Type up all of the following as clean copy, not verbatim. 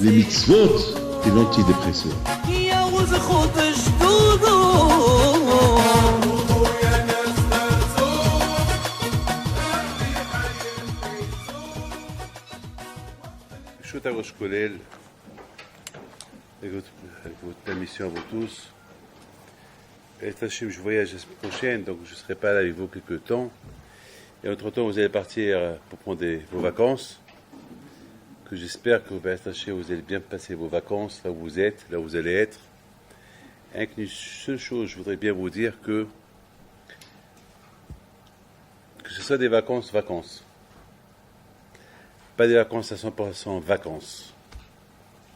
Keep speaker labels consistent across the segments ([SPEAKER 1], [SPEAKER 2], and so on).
[SPEAKER 1] les mitzvot et l'antidépresseur.
[SPEAKER 2] Shota Rosh Kolel, avec votre permission à vous tous. Et Hachem, je voyage la semaine prochaine, donc je ne serai pas là avec vous quelques temps. Et entre-temps, vous allez partir pour prendre vos vacances. Que j'espère que vous allez bien passer vos vacances là où vous êtes, là où vous allez être. Et une seule chose, je voudrais bien vous dire que ce soit des vacances. Pas des vacances à 100% vacances.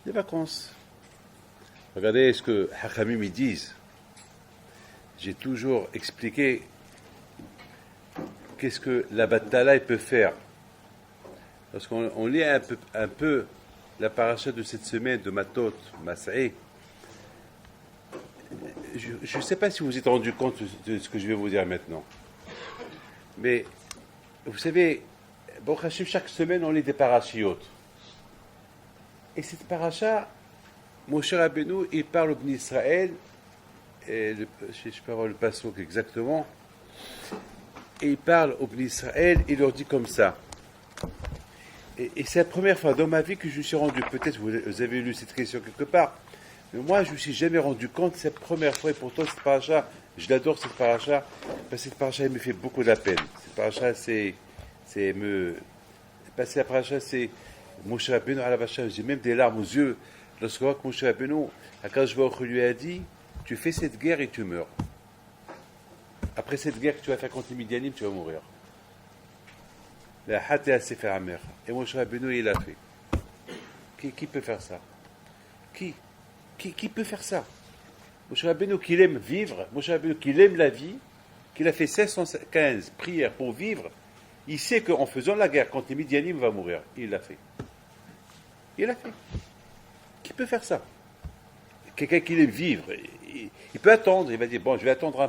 [SPEAKER 2] Des vacances. Regardez ce que Hachamim ils disent. J'ai toujours expliqué qu'est-ce que la Batala peut faire. Lorsqu'on lit un peu la paracha de cette semaine de Matot, Mas'é, je ne sais pas si vous vous êtes rendu compte de ce que je vais vous dire maintenant. Mais, vous savez, Baruch Hashem, chaque semaine, on lit des parachiotes. Et cette paracha, Moshe Rabbeinu, il parle au Bnei Israël, et je peux avoir le pasuk exactement, et il parle au Bnei Israël, il leur dit comme ça. Et c'est la première fois dans ma vie que je me suis rendu, peut-être vous avez lu cette question quelque part, mais moi je ne me suis jamais rendu compte, c'est la première fois, et pourtant cette paracha, je l'adore cette paracha, parce que cette paracha elle me fait beaucoup de la peine. Cette paracha c'est la paracha c'est Moshe Rabbeinu à la vacha, j'ai même des larmes aux yeux, lorsque je vois que Moshe Rabbeinu, Akadosh Baruch Hu lui a dit, tu fais cette guerre et tu meurs. Après cette guerre que tu vas faire contre les Midianim, tu vas mourir. La hâte à Sefer Amer. Et Moshe Rabbeinu, il l'a fait. Qui peut faire ça? Qui peut faire ça? Moshe Rabbeinu, qu'il aime vivre, Moshe Rabbeinu, qu'il aime la vie, qu'il a fait 715 prières pour vivre, il sait qu'en faisant la guerre contre les Midianim, il va mourir. Il l'a fait. Il l'a fait. Qui peut faire ça? Quelqu'un qui aime vivre, il peut attendre, il va dire, bon, je vais attendre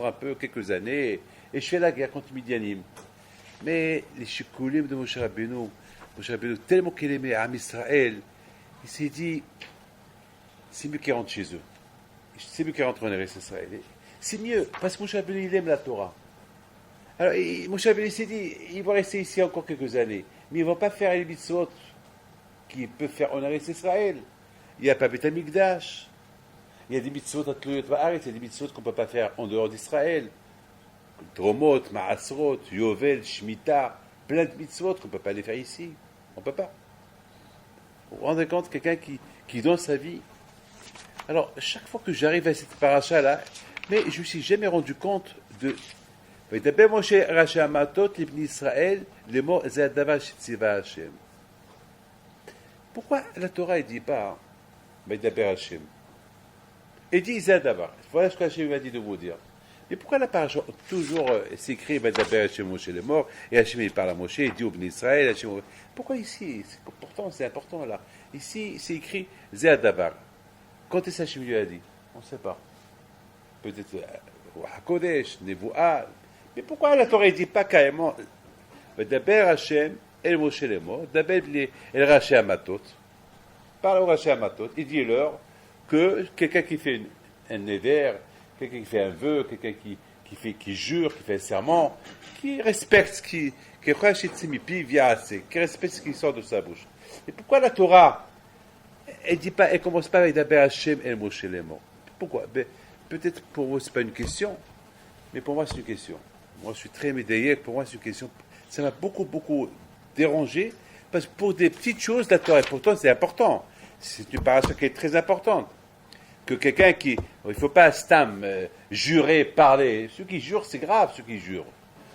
[SPEAKER 2] un peu, quelques années, et je fais la guerre contre les Midianim. Mais les shikulim de Moshe Rabbeinu, tellement qu'il aimait Am Israël, il s'est dit, c'est mieux qu'il rentre chez eux. C'est mieux qu'il rentre en Eretz Israël. C'est mieux, parce que Moshe Rabbeinu, il aime la Torah. Alors, Moshe Rabbeinu s'est dit, il va rester ici encore quelques années, mais il ne va pas faire les mitzvot qu'il peut faire en Eretz Israël. Il n'y a pas Beth Amikdash. Il y a des mitzvot à Tluyot Ba'aretz, il y a des mitzvot qu'on ne peut pas faire en dehors d'Israël. Dromot, Maasrot, Yovel, Shemitah, plein de mitzvot qu'on ne peut pas les faire ici. On ne peut pas. Vous vous rendez compte, quelqu'un qui donne sa vie. Alors, chaque fois que j'arrive à cette paracha-là, mais je ne me suis jamais rendu compte de... D'abord, Moshe Raché Amatot, l'Ibn Israël, les mots Zadavar Shetziva Hashem. Pourquoi la Torah ne dit pas D'abord Hashem? Elle dit Zadavar. Voilà ce que Hashem m'a dit de vous dire. Mais pourquoi la paracha toujours s'écrit D'abord Hashem Moshe les morts, et Hashem il parle à Moshe, il dit au Bnei Israël, Hashem... Pourquoi ici? Pourtant, c'est important là. Ici, c'est écrit Zadavar. Quand est-ce que Hashem lui a dit? On ne sait pas. Peut-être Hakodesh, Nevoa. Mais pourquoi la Torah ne dit pas carrément D'abord Hashem El Moshe les morts, d'abord El Raché Amatot, parle au Raché Amatot, il dit leur que quelqu'un qui fait un neder, quelqu'un qui fait un vœu, quelqu'un qui jure, qui fait un serment, qui respecte qui respecte ce qui sort de sa bouche. Et pourquoi la Torah, elle commence pas avec d'abord Hashem El Moshe les morts? Pourquoi? Peut-être pour vous c'est pas une question, mais pour moi c'est une question. Moi je suis très médaillé, pour moi c'est une question. Ça m'a beaucoup dérangé, parce que pour des petites choses, la Torah, et pourtant c'est important. C'est une paracha qui est très importante. Que quelqu'un il ne faut pas stam, jurer, parler. Ceux qui jurent, c'est grave, ceux qui jurent.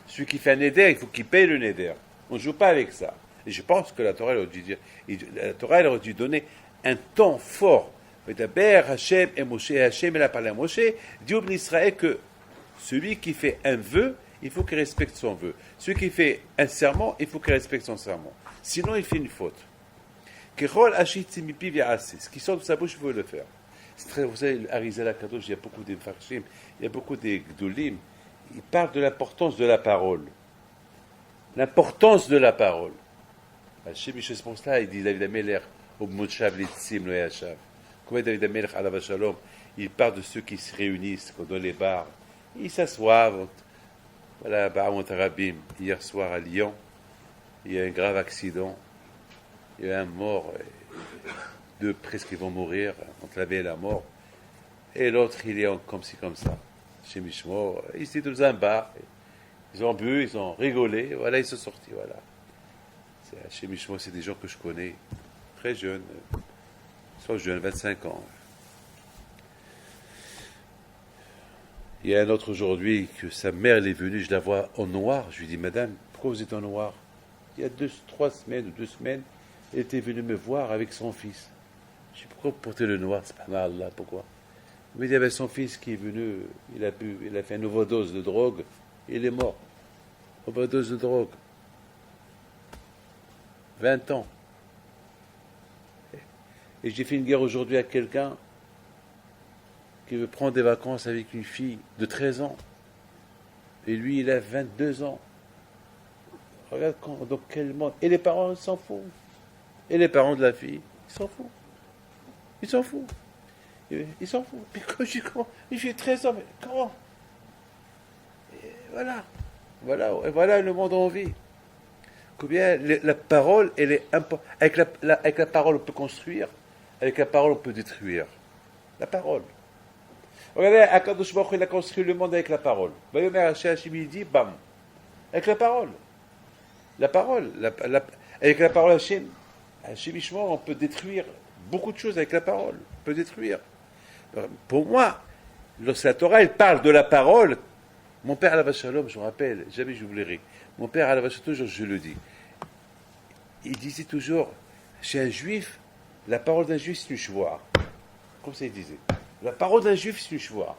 [SPEAKER 2] Celui qui fait un neder, il faut qu'il paye le neder. On ne joue pas avec ça. Et je pense que la Torah, elle aurait dû donner un temps fort. D'abord, Hashem et Moshe, Hashem, elle a parlé à Moshe, dit au Bnei Israël que celui qui fait un vœu, il faut qu'il respecte son vœu. Celui qui fait un serment, il faut qu'il respecte son serment. Sinon, il fait une faute. Ce qui sort de sa bouche, il faut le faire. C'est très, vous savez, Arizal Kadosh, il y a beaucoup de Farshim, il y a beaucoup de Gdolim. Il parle de l'importance de la parole. L'importance de la parole. Hachem, c'est pour cela, il dit David Améler, au Motshav Litzim le Yashav. Comme David Amelech Alav Shalom, il parle de ceux qui se réunissent dans les bars. Ils s'assoient. Voilà, Ba'amot Rabim. Hier soir à Lyon, il y a un grave accident. Il y a un mort. Deux presque qui vont mourir entre la vie et la mort. Et l'autre, il est comme ci, comme ça. Chez Mishmor. Ils étaient dans un bar. Ils ont bu, ils ont rigolé. Voilà, ils sont sortis. Voilà. Chez Mishmor, c'est des gens que je connais. Très jeunes. Ils sont jeunes, 25 ans. Il y a un autre aujourd'hui que sa mère elle est venue, je la vois en noir. Je lui dis, madame, pourquoi vous êtes en noir? Il y a 3 semaines ou 2 semaines, elle était venue me voir avec son fils. Je dis, pourquoi vous portez le noir? C'est pas mal là, pourquoi? Mais il y avait son fils qui est venu, il a fait une overdose de drogue, il est mort. Overdose de drogue. 20 ans. Et j'ai fait une guerre aujourd'hui à quelqu'un qui veut prendre des vacances avec une fille de 13 ans. Et lui, il a 22 ans. Regarde dans quel monde. Et les parents, ils s'en foutent. Et les parents de la fille, ils s'en foutent. Ils s'en foutent. Ils s'en foutent. Mais quand je dis comment? Il fait 13 ans, mais comment? Et voilà. Voilà le monde où on vit. Combien la parole, elle est importante. Avec la parole, on peut construire. Avec la parole, on peut détruire. La parole. Regardez, Akadosh Baruch Hu, il a construit le monde avec la parole. Vayomer Hashem, il dit, bam. Avec la parole. La parole. Avec la parole Hashem, Yishmor, on peut détruire beaucoup de choses avec la parole. On peut détruire. Pour moi, lorsque la Torah, elle parle de la parole, mon père Alav Shalom, je me rappelle, jamais je l'oublierai. Mon père Alav Shalom, toujours je le dis. Il disait toujours, chez un juif, la parole d'un juif, c'est une shvoah. Comme ça, il disait. La parole d'un juif, c'est une shvoah.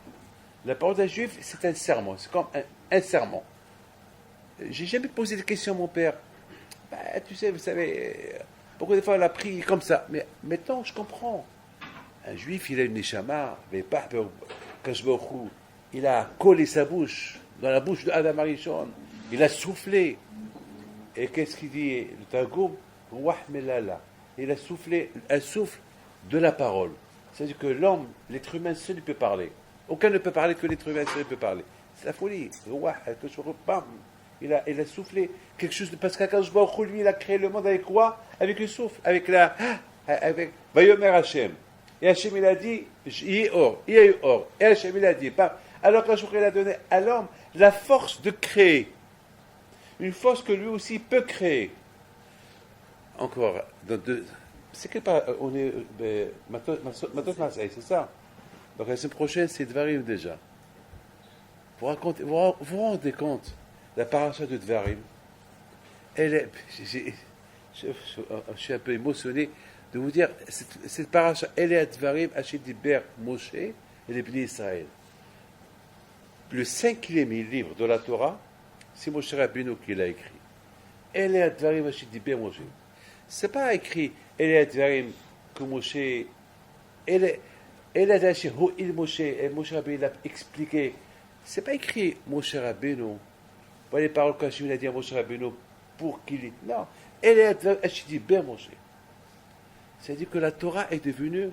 [SPEAKER 2] La parole d'un juif, c'est un serment. C'est comme un serment. J'ai jamais posé de questions à mon père. Bah, tu sais, vous savez, pourquoi des fois, elle a pris comme ça. Mais maintenant, je comprends. Un juif, il a une neshama, mais pas Kashbochou. Il a collé sa bouche dans la bouche de Adam Arishon. Il a soufflé. Et qu'est-ce qu'il dit le Targum? Wah melala. Il a soufflé un souffle de la parole. C'est-à-dire que l'homme, l'être humain seul, il peut parler. Aucun ne peut parler que l'être humain seul peut parler. C'est la folie. Bam. Il a soufflé quelque chose de... Parce qu'Akadosh Baruch Hu, lui, il a créé le monde avec quoi? Avec le souffle. Avec Vayomer Hashem. Et Hashem, il a dit, il y a eu or. Et Hashem, il a dit, bam. Alors qu'Akadosh Baruch Hu, il a donné à l'homme la force de créer. Une force que lui aussi peut créer. Encore, c'est que on est Matot Marseille, c'est ça. Donc la semaine prochaine, c'est Dvarim déjà. Vous vous rendez compte, la paracha de Dvarim, je suis un peu émotionné de vous dire, cette paracha, elle est à Dvarim, Hachem Diber Moshe et les Bnei Israël. Le 5e livre de la Torah, c'est Moshe Rabbeinu qui l'a écrit. Elle est à Dvarim, Hachem Diber Moshe. C'est pas écrit elle est à Dvarim que Moshe, elle est à il Moshe, et Moshe Rabbeinu l'a expliqué. C'est pas écrit Moshe Rabbeinu. Pas les paroles qu'Hachem a dit à Moshe Rabbeinu pour qu'il ait. Non, elle est à Dvarim, Hachem Diber Moshe. C'est-à-dire que la Torah est devenue,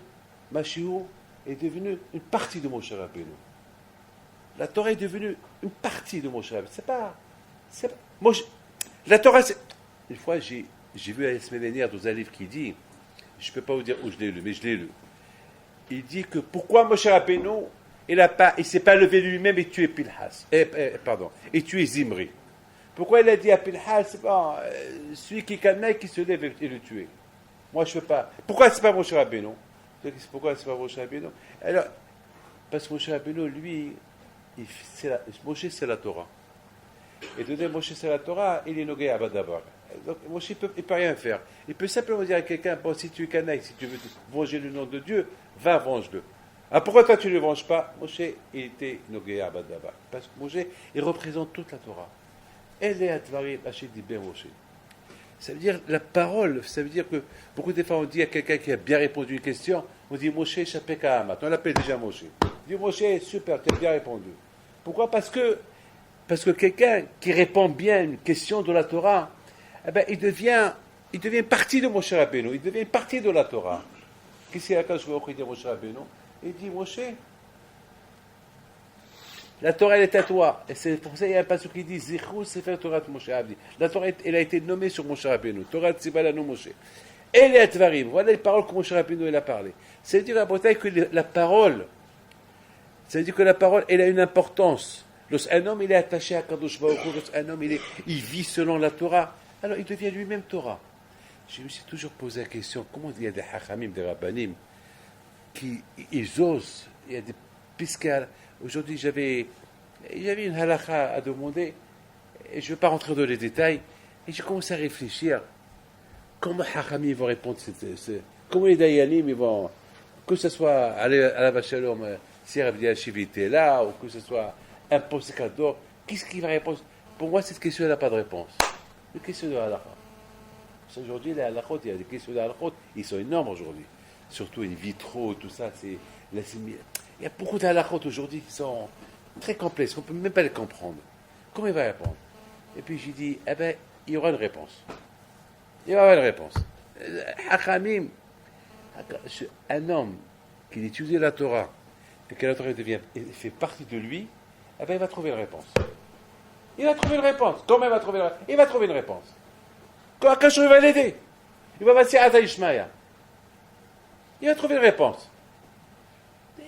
[SPEAKER 2] Mashiach est devenue une partie de Moshe Rabbeinu. La Torah est devenue une partie de Moshe Rabbeinu. C'est pas la Torah, c'est... Une fois, j'ai vu la semaine dernière dans un livre qui dit, je ne peux pas vous dire où je l'ai lu, mais je l'ai lu. Il dit que pourquoi Moshe Rabbeinu, il ne s'est pas levé lui-même et tué Pinhas, et tué Zimri. Pourquoi il a dit à Pinhas, c'est bon, celui qui est qui se lève et le tuer. Moi, je ne peux pas. Pourquoi ce n'est pas Moshe Rabbeinu? Pourquoi ce n'est pas Moshe Rabbeinu? Alors, parce que Moshe Rabbeinu, lui, Moshe, c'est la Torah. Et de dire Moshe, c'est la Torah, il est nogué à Badabar. Donc, Moshe, il ne peut rien faire. Il peut simplement dire à quelqu'un, bon, si tu es canaille, si tu veux venger le nom de Dieu, va, venge-le. Ah, pourquoi toi, tu ne le venges pas? Moshe, il était nogué à Badabar. Parce que Moshe, il représente toute la Torah. Elle est à Dvarim, Hachem Diber Moshe. Ça veut dire la parole, ça veut dire que beaucoup de fois on dit à quelqu'un qui a bien répondu à une question, on dit Moshe Shapeka Amat, on l'appelle déjà Moshe. On dit Moshe, super, tu as bien répondu. Pourquoi? Parce que quelqu'un qui répond bien à une question de la Torah, eh ben, il devient il devient partie de Moshe Rabbeinu, il devient partie de la Torah. Qu'est-ce qu'il y a quand je vais dire Moshe Rabbeinu? Il dit, Moshe, la Torah, elle est à toi. Et c'est pour ça qu'il y a un passage qui dit, Zichru Sefer Torah de Moshe Rabbeinu. La Torah, elle a été nommée sur Moshe Rabbeinu. Torah Tzibalanu Moshe. Et les Atvarim, voilà les paroles que Moshe Rabbeinu il a parlé. C'est-à-dire à Bretagne que la parole, c'est-à-dire que la parole, elle a une importance. Lorsqu'un homme, il est attaché à Kadosh Baruch Hu, lorsqu'un homme, il vit selon la Torah, alors il devient lui-même Torah. Je me suis toujours posé la question, comment il y a des hachamim, des rabbanim, qui ils osent, il y a des piscales. Aujourd'hui, j'avais une halakha à demander, et je ne vais pas rentrer dans les détails, et j'ai commencé à réfléchir, comment hachamim vont répondre, comment les dayanim, ils vont, que ce soit à la Vachalom, si Rabbi Yashiv était là, ou que ce soit un possécador, qu'est-ce qu'il va répondre? Pour moi, cette question n'a pas de réponse. Une question de halakha. Aujourd'hui, les halakhot, il y a des questions de halakhot, ils sont énormes aujourd'hui. Surtout les vitraux, tout ça. Il y a beaucoup de halakhot aujourd'hui qui sont très complexes, on ne peut même pas les comprendre. Comment il va répondre? Et puis j'ai dit, eh bien, il y aura une réponse. Il y aura une réponse. Hachamim, un homme qui étudie la Torah, et que la Torah fait partie de lui, eh bien, il va trouver une réponse. Il va trouver une réponse. Comment il va trouver une réponse? Il va trouver une réponse. Quand il va l'aider, il va passer à Ishmaïa. Il va trouver une réponse.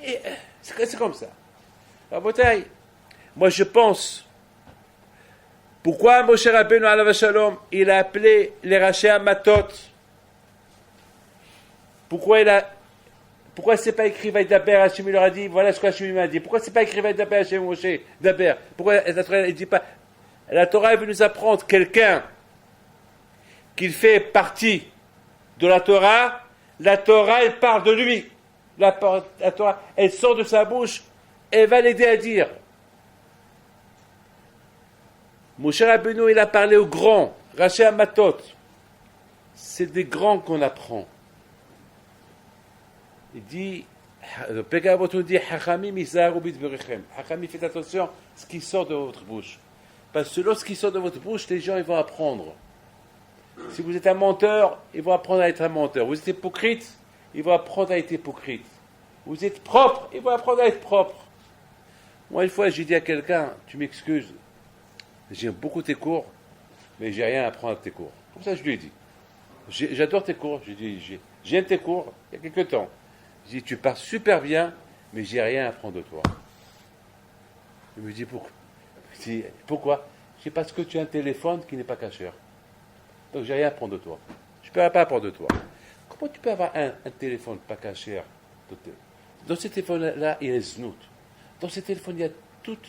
[SPEAKER 2] Et c'est comme ça. Alors, Botaï, moi je pense, pourquoi Moshe Rabbeinu alav shalom, il a appelé les rachés à Matot? Pourquoi c'est pas écrit Vaïdaber, Hachem il leur a dit, voilà ce que Hachem m'a dit. Pourquoi c'est pas écrit Vaïdaber, Hachem Moshe, Daber? Pourquoi la Torah ne dit pas? La Torah elle veut nous apprendre quelqu'un qu'il fait partie de la Torah elle parle de lui. La Torah, elle sort de sa bouche, elle va l'aider à dire. Moshe Rabbeinu, il a parlé aux grands, Raché Amatot. C'est des grands qu'on apprend. Il dit, le Pekavot nous dit, Hachamim Izaharu bidberichem. Hachamim, faites attention à ce qui sort de votre bouche. Parce que lorsqu'il sort de votre bouche, les gens ils vont apprendre. Si vous êtes un menteur, ils vont apprendre à être un menteur. Vous êtes hypocrite, ils vont apprendre à être hypocrite. Vous êtes propre, ils vont apprendre à être propre. Moi, une fois, j'ai dit à quelqu'un, tu m'excuses, j'aime beaucoup tes cours, mais j'ai rien à apprendre à tes cours. Comme ça, je lui ai dit. J'adore tes cours. J'ai dit, j'aime tes cours, il y a quelque temps. J'ai dit, tu parles super bien, mais j'ai rien à apprendre de toi. Il me dit, pourquoi? Je dis, pourquoi? C'est parce que tu as un téléphone qui n'est pas cacheur. Donc, j'ai rien à apprendre de toi. Je ne peux pas apprendre de toi. Comment tu peux avoir un téléphone pas cacheur? Dans ce téléphone-là, il y a les znout. Dans ce téléphone, il y a toute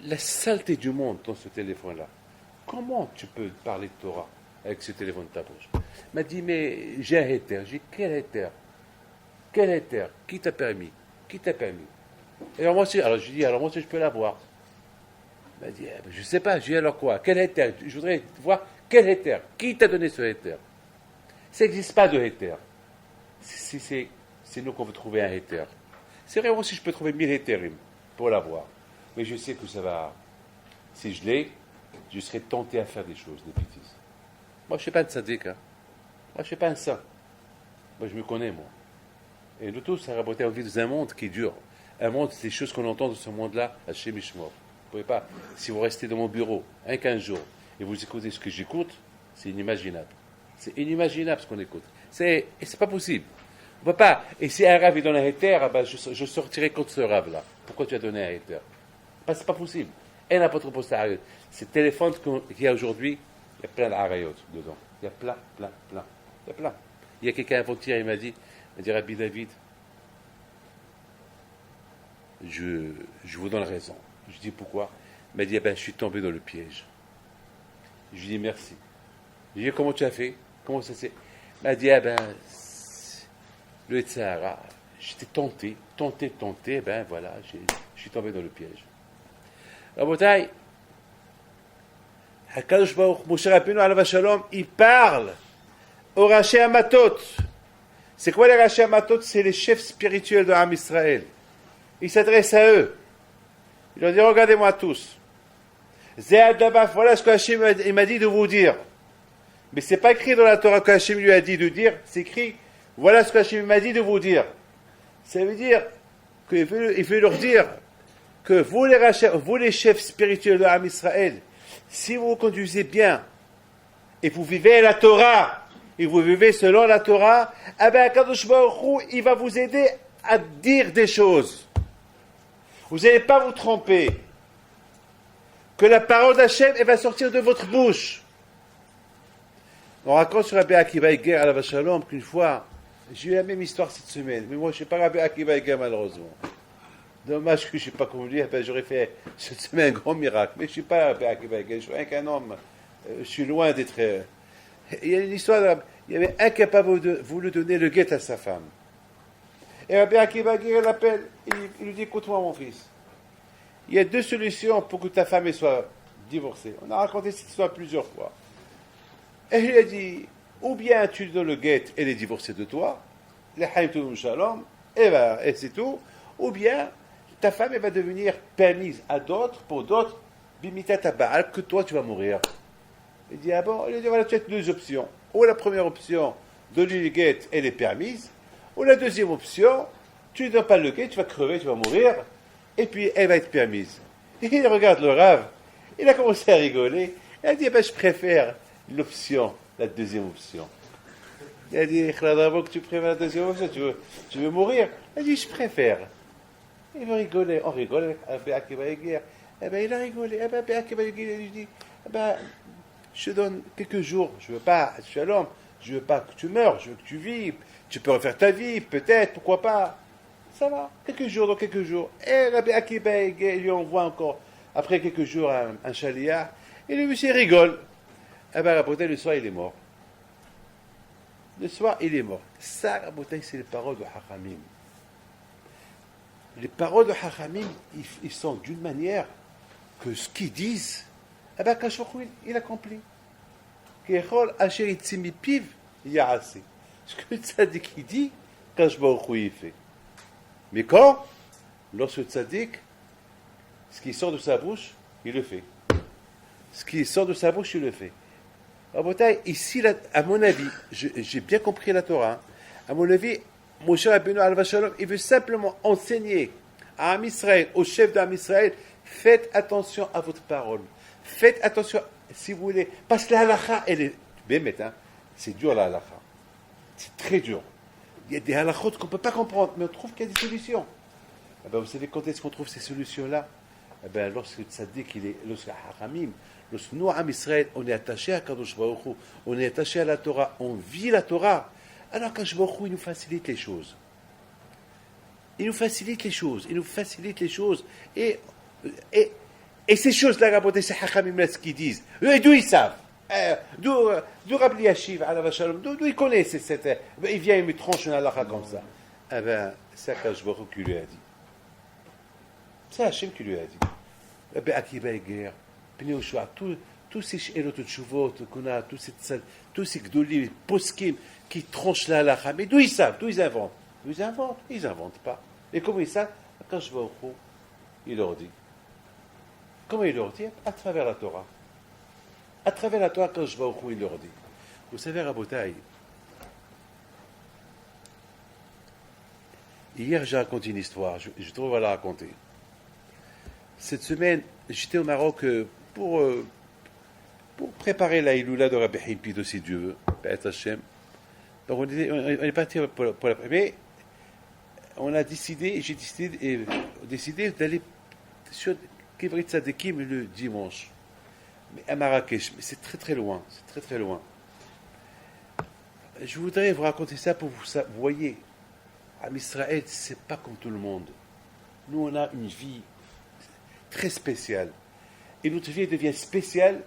[SPEAKER 2] la saleté du monde dans ce téléphone-là. Comment tu peux parler de Torah avec ce téléphone de ta bouche? Il m'a dit, mais j'ai un héter. J'ai dit, quel héter? Quel héter? Qui t'a permis? Qui t'a permis? Et alors moi aussi, je peux l'avoir. Il m'a dit, je ne sais pas. J'ai dit, alors quoi? Quel héter? Je voudrais voir quel héter? Qui t'a donné ce héter? Ça n'existe pas de héter. C'est nous qu'on veut trouver un héter. C'est vrai, moi aussi, je peux trouver 1000 hétérim pour l'avoir. Mais je sais que ça va. Si je l'ai, je serai tenté à faire des choses, des bêtises. Moi, je ne suis pas un tzaddik. Moi, je ne suis pas un saint. Moi, je me connais, moi. Et nous tous, on vit dans un monde qui dure. Un monde, c'est des choses qu'on entend dans ce monde-là, à chez Mishmor. Vous ne pouvez pas. Si vous restez dans mon bureau, 15 jours, et vous écoutez ce que j'écoute, c'est inimaginable. C'est inimaginable ce qu'on écoute. Et c'est pas possible. On peut pas. Et si un rave il donne un héter, je sortirai contre ce rave-là. Pourquoi tu as donné un héter? C'est pas possible. Et n'importe quoi pour ça. Ces téléphones qu'il y a aujourd'hui, il y a plein d'arayot dedans. Il y a plein. Il y a plein. Il y a quelqu'un avant-hier, il m'a dit, Rabbi David, je vous donne raison. Je dis pourquoi? Il m'a dit, je suis tombé dans le piège. Je lui dis merci. Je lui dis, comment tu as fait? Comment ça s'est? Il m'a dit, le Tzahara, j'étais tenté, voilà, je suis tombé dans le piège. Rabotai, HaKadosh Baruch Moshe Rabbeinu alav shalom, il parle aux Raché Amatot. C'est quoi les Raché Amatot? C'est les chefs spirituels de Am Israël. Il s'adresse à eux. Il leur dit, regardez-moi tous. Zé Adabaf, voilà ce que Hachem m'a dit de vous dire. Mais c'est pas écrit dans la Torah qu'Hachem lui a dit de dire, c'est écrit, voilà ce qu'Hachem m'a dit de vous dire. Ça veut dire qu'il veut leur dire que vous les chefs spirituels de l'âme Israël, si vous vous conduisez bien, et vous vivez la Torah, et vous vivez selon la Torah, eh bien, Kadosh Baruch Hu, il va vous aider à dire des choses. Vous n'allez pas vous tromper. Que la parole d'Hachem, elle va sortir de votre bouche. On raconte sur Rabbi Akiva Eger à la Shalom qu'une fois, j'ai eu la même histoire cette semaine, mais moi je ne suis pas Rabbi Akiva Eger malheureusement. Dommage que je ne suis pas comme lui, ben, j'aurais fait cette semaine un grand miracle, mais je ne suis pas Rabbi Akiva Eger, je suis rien qu'un homme, je suis loin d'être... Il y a une histoire, il y avait un capable de vouloir donner le guet à sa femme. Et Rabbi Akiva Eger l'appelle, il lui dit, écoute-moi mon fils, il y a deux solutions pour que ta femme soit divorcée. On a raconté cette histoire plusieurs fois. Et il lui a dit, ou bien tu lui donnes le guet et elle est divorcée de toi, et c'est tout, ou bien ta femme elle va devenir permise à d'autres, pour d'autres, bimitat baal, que toi tu vas mourir. Il dit, ah bon? Il lui dit, voilà, tu as deux options. Ou la première option, donner le guet, elle est permise, ou la deuxième option, tu ne donnes pas le guet, tu vas crever, tu vas mourir, et puis elle va être permise. Et il regarde le Rav, il a commencé à rigoler, il a dit, ben, je préfère l'option, la deuxième option. Il a dit, d'abord que tu préfères la deuxième option, tu veux mourir? Il a dit, je préfère. Il veut rigoler, on rigole avec Akiva Eger. Eh ben, il a rigolé. Eh ben, Akiva Eger, il lui dit, eh ben, je te donne quelques jours, je veux pas, Shalom, je veux pas que tu meurs, je veux que tu vives, tu peux refaire ta vie, peut-être, pourquoi pas. Ça va, quelques jours, dans quelques jours. Et Rabbi Akiva Eger, il lui envoie encore, après quelques jours, un chaliard, et le monsieur rigole. Eh bien, Rabotai, le soir, il est mort. Le soir, il est mort. Ça, Rabotai, c'est les paroles de Hachamim. Les paroles de Hachamim, ils sont d'une manière que ce qu'ils disent, eh bien, Kadosh Baruch Hu, il accomplit. Kechol asher yitzeh mipiv ya'aseh. Ce que le tzaddik, il dit, Kadosh Baruch Hu, il fait. Mais quand, lorsque le tzaddik, ce qui sort de sa bouche, il le fait. Ce qui sort de sa bouche, il le fait. Ici, à mon avis, j'ai bien compris la Torah. À mon avis, Moshe Rabbeinu Alav Shalom, il veut simplement enseigner à Am Israël, au chef d'Am Israël, faites attention à votre parole. Faites attention, si vous voulez, parce que la halakha, elle est bémet, hein, c'est dur la halakha. C'est très dur. Il y a des halakhot qu'on ne peut pas comprendre, mais on trouve qu'il y a des solutions. Eh bien, vous savez quand est-ce qu'on trouve ces solutions-là? Eh bien, lorsque le tzaddik, lorsque Haramim, lorsque nous, Am Israël, on est attaché à Kadosh Baruch Hu, on est attaché à la Torah, on vit la Torah, alors Kadosh Baruch Hu, il nous facilite les choses. Il nous facilite les choses, il nous facilite les choses. Et ces choses-là, raboté, c'est Hachamim, ce qu'ils disent. Et d'où ils savent? D'où Rabbi Yashiv, d'où ils connaissent il vient, il me tranche une halakha comme ça. Eh bien, c'est Kadosh Baruch Hu qui lui a dit. C'est Hachem qui lui a dit. Rabbi Akiva Eger, Pnei Yoshua, tous ces She'elot Teshuvot qu'on a, tous ces Gdolim, Poskim, qui tranchent la halakha. Mais d'où ils savent? D'où ils inventent? Ils n'inventent pas. Et comment ils savent? Quand je vais au Khou, il leur dit. Comment il leur dit? À travers la Torah. À travers la Torah, quand je vais au Khou, il leur dit. Vous savez, Rabotai, hier j'ai raconté une histoire, je trouve à la raconter. Cette semaine, j'étais au Maroc pour préparer la Iloula de Rabbi Hippido, si Dieu veut, B'et Hashem. Donc on est parti pour la première. On a décidé, j'ai décidé d'aller sur Kivrit Tzadikim le dimanche. Mais à Marrakech, mais c'est très très loin, Je voudrais vous raconter ça pour vous voyez, à Israël, c'est pas comme tout le monde. Nous, on a une vie très spéciale. Et notre vie devient spéciale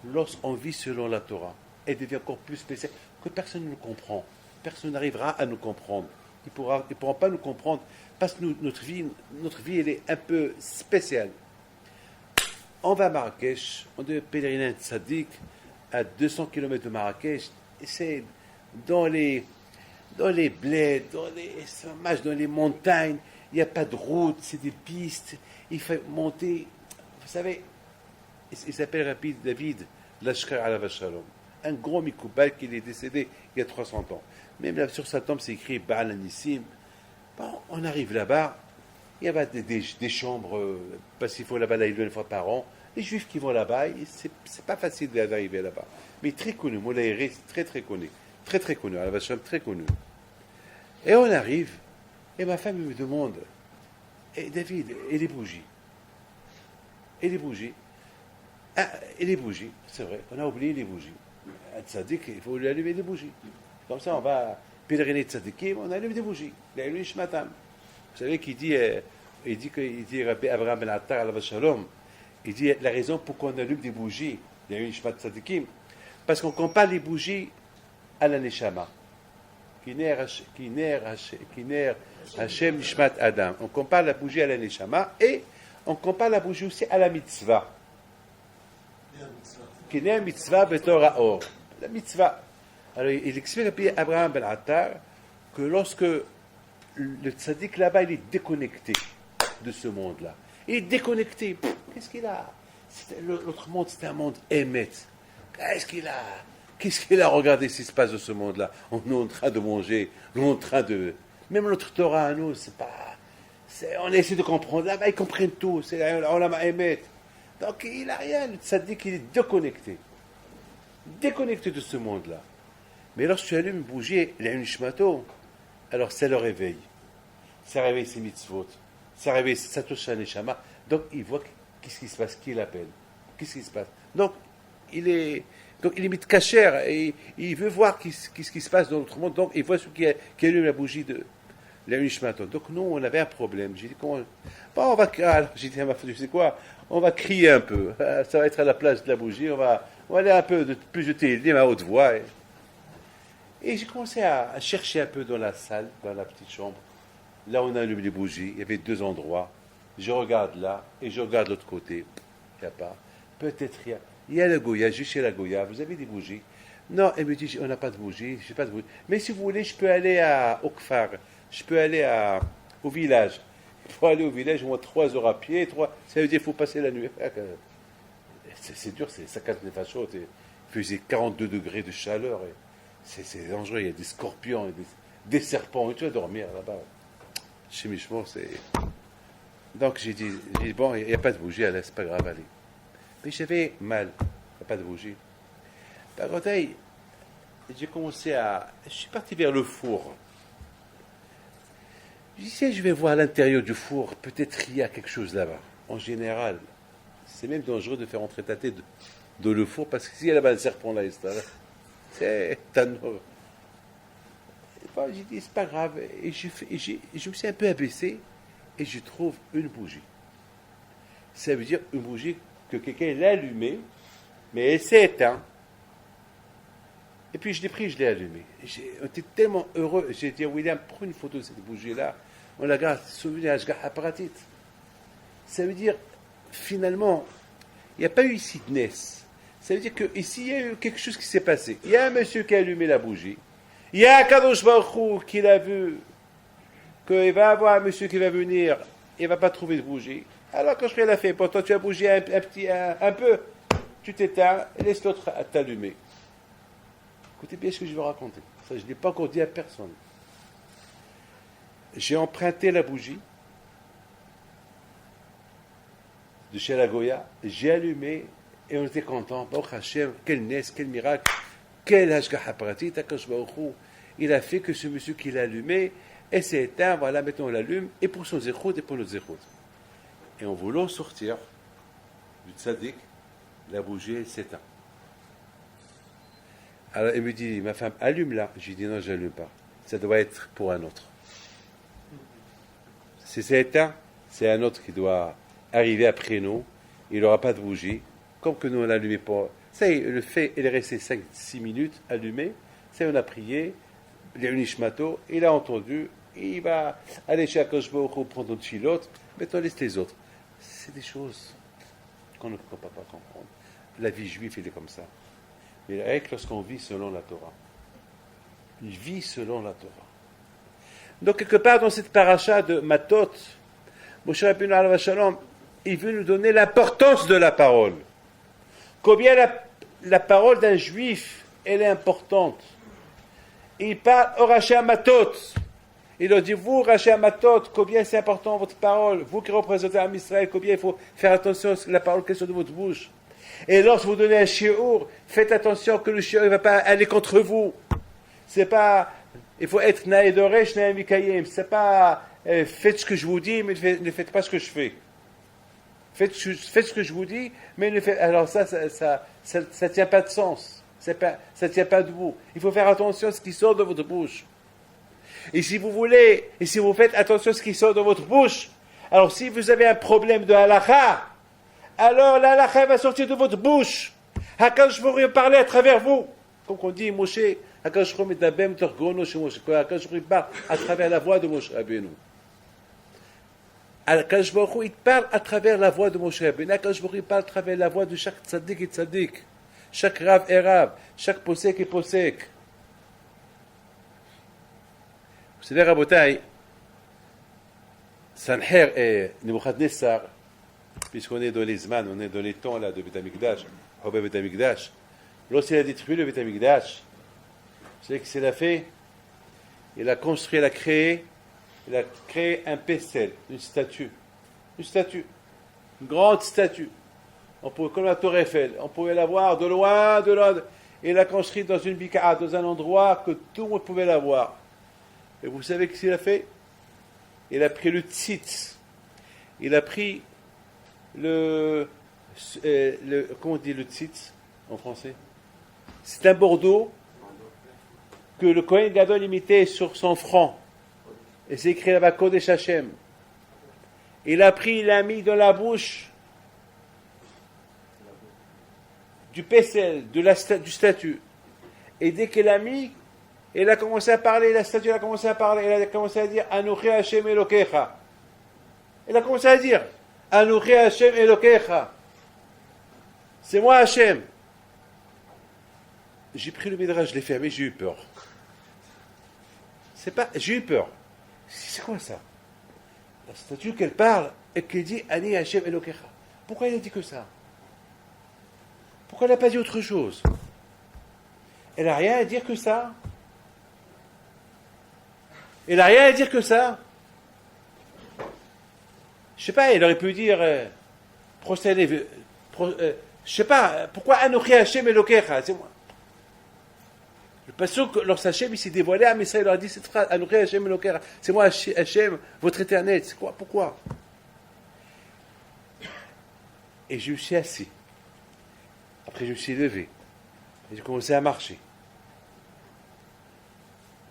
[SPEAKER 2] lorsqu'on vit selon la Torah. Elle devient encore plus spéciale que personne ne nous comprend. Personne n'arrivera à nous comprendre. Ils ne pourront pas nous comprendre parce que notre vie, elle est un peu spéciale. On va à Marrakech, on devait pèleriner un tzaddik à 200 km de Marrakech. Et c'est dans les bleds, dans les montagnes. Il n'y a pas de route, c'est des pistes. Il faut monter. Vous savez, il s'appelle Rabbi David Lashkar Alav Shalom. un gros Mikoubal qui est décédé il y a 300 ans. Même là, sur sa tombe, c'est écrit Baal Anissim. Bon, on arrive là-bas, il y a des chambres, parce qu'il faut là-bas une fois par an. Les Juifs qui vont là-bas, c'est pas facile d'arriver là-bas. Mais très connu, Moulaïré, c'est très très connu. Très très connu, à la Vacham, très connu. Et on arrive, et ma femme me demande, David, et les bougies? Et les bougies? Ah, et les bougies, c'est vrai, on a oublié les bougies. Un tzaddik, il faut lui allumer des bougies. Comme ça, on va pèleriner tzaddikim, on allume des bougies. L'allume shmatam. Vous savez qu'il dit, il dit Rabbi Abraham ben Attar alav shalom, il dit la raison pourquoi on allume des bougies, l'allume shmat tzaddikim, parce qu'on compare les bougies à la neshama. Kiner Hashem Nishmat Adam. On compare la bougie à la neshama et on compare la bougie aussi à la mitzvah. Kiner mitzvah betorah or. La mitzvah. Alors il explique à Abraham ben Attar que lorsque le tzaddik là-bas, il est déconnecté de ce monde-là. Il est déconnecté. Qu'est-ce qu'il a? L'autre monde, c'est un monde émet. Qu'est-ce qu'il a regardé ce qui se passe de ce monde-là? On est en train de manger, on est en train de... Même notre Torah à nous, c'est pas... on essaie de comprendre. Là-bas, ils comprennent tout. C'est on l'a émet. Donc, il n'a rien. Le tzaddik, il est déconnecté. Déconnecté de ce monde-là. Mais lorsque tu allumes une bougie, il y a une shmato, alors ça le réveille. Ça réveille ses mitzvot. Ça réveille, ça touche à neshama. Donc, il voit qu'est-ce qui se passe, qui l'appelle. Qu'est-ce qui se passe. Donc, il est mis de cachère et il veut voir qu'est-ce qui se passe dans notre monde. Donc, il voit celui qui allume la bougie de la neshmato. Donc, nous, on avait un problème. J'ai dit, comment... Bon, on va... Alors, j'ai dit à ma femme, tu sais quoi, on va crier un peu. Ça va être à la place de la bougie. On va aller un peu plus de télim à haute voix. Et j'ai commencé à chercher un peu dans la salle, dans la petite chambre. Là, on allume les bougies. Il y avait 2 endroits. Je regarde là et je regarde de l'autre côté. Il n'y a pas. Peut-être rien. Il y a la Goya, juste chez la Goya. Vous avez des bougies? Non, elle me dit, on n'a pas de bougies. Je n'ai pas de bougies. Mais si vous voulez, je peux aller à Okfar. Je peux aller au village. Pour aller au village, au moins 3 heures à pied. Ça veut dire qu'il faut passer la nuit. C'est dur, c'est 59 chaudes. Il faisait 42 degrés de chaleur. C'est dangereux, il y a des scorpions, des serpents, et tu vas dormir là-bas. Chez Mishmor, c'est... Donc j'ai dit, bon, il n'y a pas de bougie, allez, c'est pas grave, allez. Mais j'avais mal, il n'y a pas de bougie. Par contre, j'ai commencé je suis parti vers le four. Je disais, je vais voir à l'intérieur du four, peut-être il y a quelque chose là-bas. En général, c'est même dangereux de faire entrer ta tête dans le four, parce que s'il y a là-bas un serpent là, c'est un... Bon, j'ai dit, c'est pas grave. Et je me suis un peu abaissé et je trouve une bougie. Ça veut dire une bougie que quelqu'un l'a allumée, mais elle s'est éteinte. Et puis je l'ai pris, je l'ai allumée. On était tellement heureux. J'ai dit à William, prends une photo de cette bougie-là. On la garde, souvenir à Shgaha Pratit. Ça veut dire, finalement, il n'y a pas eu ici de Ness. Ça veut dire qu'ici, il y a eu quelque chose qui s'est passé. Il y a un monsieur qui a allumé la bougie. Il y a un Kadosh Baruch Hu qui l'a vu, qu'il va avoir un monsieur qui va venir, il ne va pas trouver de bougie. Alors, quand je l'a fait, pourtant tu as bougé un peu, tu t'éteins et laisse l'autre t'allumer. Écoutez bien ce que je vais raconter. Ça, je ne l'ai pas encore dit à personne. J'ai emprunté la bougie de chez la Goya, j'ai allumé et on était contents. Baruch Hashem, quel nes, quel miracle, quel hashgaha pratit, Akadosh Baruch Hu. Il a fait que ce monsieur qui l'a allumé, et s'est éteint, voilà, maintenant on l'allume, et pour son zéchout, et pour notre zéchout. Et en voulant sortir du tzaddik, la bougie s'éteint. Alors elle me dit, ma femme, allume-la. J'ai dit, non, je n'allume pas. Ça doit être pour un autre. Si c'est éteint, c'est un autre qui doit arriver après nous. Il n'aura pas de bougie. Comme que nous, on l'a allumé pour... Ça y est, le fait, il est resté 5-6 minutes allumé. Ça y est, on a prié. Il y a une ishmato. Il a entendu. Il va aller chez Akadosh Baruch Hu prendre notre chilote. Maintenant, laisse les autres. C'est des choses qu'on ne peut pas comprendre. La vie juive, elle est comme ça. Mais avec lorsqu'on vit selon la Torah. Il vit selon la Torah. Donc, quelque part dans cette paracha de Matot, Moshe Rabbeinu alav shalom, il veut nous donner l'importance de la parole. Combien la parole d'un juif elle est importante. Il parle au Raché Amatot. Il leur dit, vous, Raché Amatot, combien c'est important votre parole, vous qui représentez Am Israël, combien il faut faire attention à la parole qui sort de votre bouche. Et lorsque vous donnez un shiur, faites attention que le shiur ne va pas aller contre vous. C'est pas, il faut être naï d'oresh, naï mikayim. C'est pas, faites ce que je vous dis, mais ne faites pas ce que je fais. Faites ce que je vous dis, mais ne faites, alors ça tient pas de sens. Ça tient pas debout. Il faut faire attention à ce qui sort de votre bouche. Et si vous voulez, et si vous faites attention à ce qui sort de votre bouche, alors si vous avez un problème de halakha, alors la halakha va sortir de votre bouche. Hakadosh Baruch Hu parler à travers vous. Comme on dit, Moshe, Hakadosh Baruch Hu medabem torgono chez Moshe. Hakadosh Baruch Hu parle à travers la voix de Moshe Rabbeinu. Hakadosh Baruch Hu, il parle à travers la voix de Moshe Rabbeinu. Hakadosh Baruch Hu parle à travers la voix de chaque tzaddik et tzaddik, chaque rav et rav, chaque posek et posek. Vous savez, Rabotai, Sanher et Nebuchadnezzar, puisqu'on est dans les Zman, on est dans les temps là, de Beth Amikdash, Hobé Beth Amikdash, lorsqu'il a détruit le Beth Amikdash, vous savez ce qu'il a fait? Il a construit, il a créé un Pessel, une statue, une grande statue. On pouvait, comme la Tour Eiffel, on pouvait la voir de loin, et il l'a construit dans une bika'a, dans un endroit que tout le monde pouvait la voir. Et vous savez ce qu'il a fait? Il a pris le tzitz. Il a pris comment on dit le tzitz en français? C'est un bordeaux que le Kohen Gadol imitait sur son front. Et c'est écrit là-bas Kodesh Hashem. Il a pris, il l'a mis dans la bouche du Pessel, du statut. Et dès qu'il l'a mis, il a commencé à parler, la statue a commencé à parler, il a commencé à dire Anochi Hashem Elokecha. Il a commencé à dire Anochi Hashem Elokecha. C'est moi Hashem. J'ai pris le midrash, je l'ai fermé, j'ai eu peur. J'ai eu peur. C'est quoi ça? La statue qu'elle parle et qu'elle dit Ani Hashem Elokecha. Pourquoi il a dit que ça? Pourquoi elle n'a pas dit autre chose? Elle n'a rien à dire que ça. Il n'a rien à dire que ça. Je sais pas, il aurait pu dire je sais pas, pourquoi Anochi Hashem Elokecha? C'est moi. Le pasuk, lorsque Hashem il s'est dévoilé à Messiah, il leur a dit cette phrase, Anochi Hashem Elokecha. C'est moi Hashem, votre éternel. C'est quoi? Pourquoi? Et je me suis assis. Après je me suis levé. Et j'ai commencé à marcher.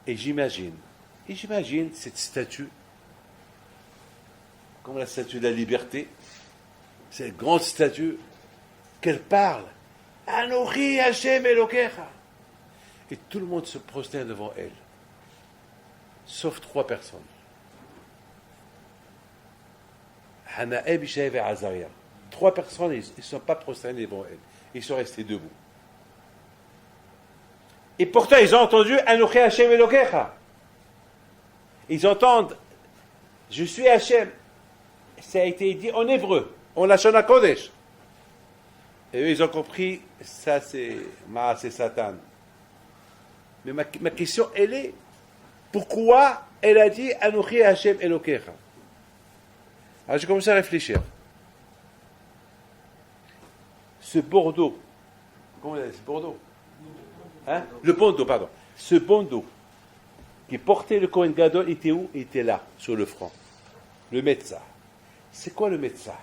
[SPEAKER 2] Et j'imagine cette statue, comme la statue de la liberté, cette grande statue, qu'elle parle, Anochi Hashem Elokecha. Et tout le monde se prosterne devant elle, sauf 3 personnes. Hanaël, Mishaël et Azaria. 3 personnes, ils ne sont pas prosternés devant elle. Ils sont restés debout. Et pourtant, ils ont entendu Anochi Hashem Elokecha. Ils entendent je suis Hashem. Ça a été dit en hébreu, en Lashon HaKodesh. Et eux, ils ont compris, ça c'est Satan. Mais ma question, elle est, pourquoi elle a dit Anochi Hashem Elokecha? Alors j'ai commencé à réfléchir. Ce Bordeaux, comment on dit ce Bordeaux? Le bandeau, pardon. Ce bandeau qui portait le Kohen Gadol était où? Il était là, sur le front. Le Metzah. C'est quoi le Metzah?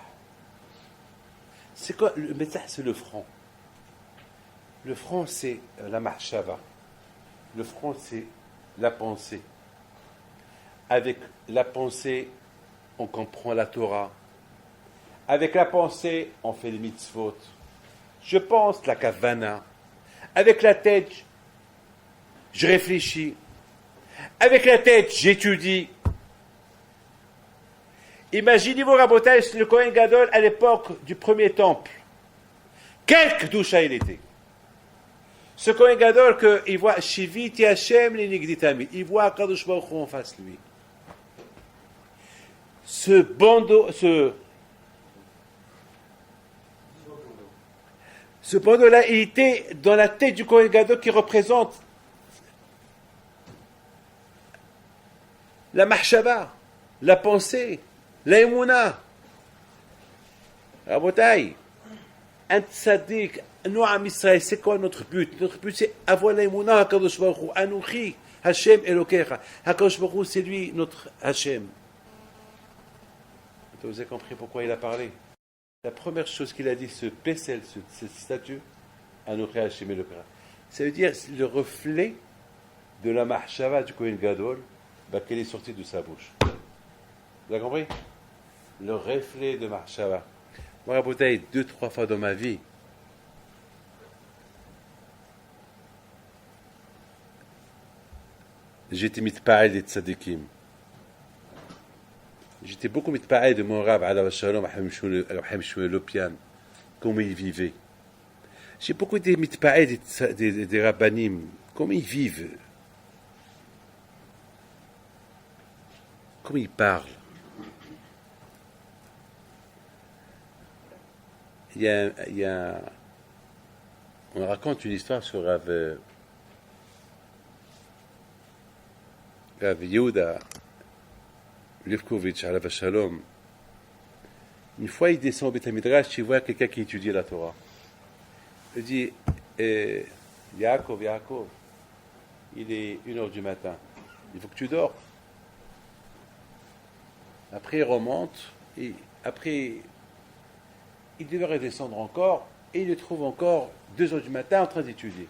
[SPEAKER 2] C'est quoi le Metzah? C'est le front. Le front, c'est la Mahshava. Le front, c'est la pensée. Avec la pensée, on comprend la Torah. Avec la pensée, on fait les mitzvot. Je pense la kavana. Avec la tête, je réfléchis. Avec la tête, j'étudie. Imaginez-vous, Rabotai, le Kohen Gadol à l'époque du premier temple. Quel Kedusha il était. Ce Kohen Gadol qu'il voit Shiviti Hashem l'Inigditami. Il voit Kadosh Baruch Hu en face de lui. Ce bandeau-là, il était dans la tête du Kohen Gadol qui représente la mahshaba, la pensée, la émouna. Rabotai, un tzaddik, nous, Am Israël, c'est quoi notre but? Notre but, c'est avoir la émouna, HaKadosh Baruch Hu, Anuchi, Hashem Elokecha. HaKadosh Baruch Hu, c'est lui, notre Hashem. Vous avez compris pourquoi il a parlé? La première chose qu'il a dit, ce Pessel, cette statue, Anuchi Hashem Elokecha, ça veut dire le reflet de la mahshava du Kohen Gadol, qu'elle est sortie de sa bouche. Vous avez compris? Le reflet de mahshava. Moi, Rabotai, 2-3 fois dans ma vie, j'étais mitpa'el des tzadikim. J'étais beaucoup mitpa'el de mon rab, Alav Shalom, Rahim Shmuel Lopian, comment il vivait. J'ai beaucoup été mitpa'el des rabbanim, comment ils vivent, comment ils parlent. On raconte une histoire sur Rav Yehuda Levkovitch, Alav Shalom. Une fois, il descend au Beth Midrash, il voit quelqu'un qui étudie la Torah. Il dit Yaakov, il est 1h du matin, il faut que tu dors. Après, il remonte, et après, il devait redescendre encore, et il le trouve encore 2h du matin en train d'étudier.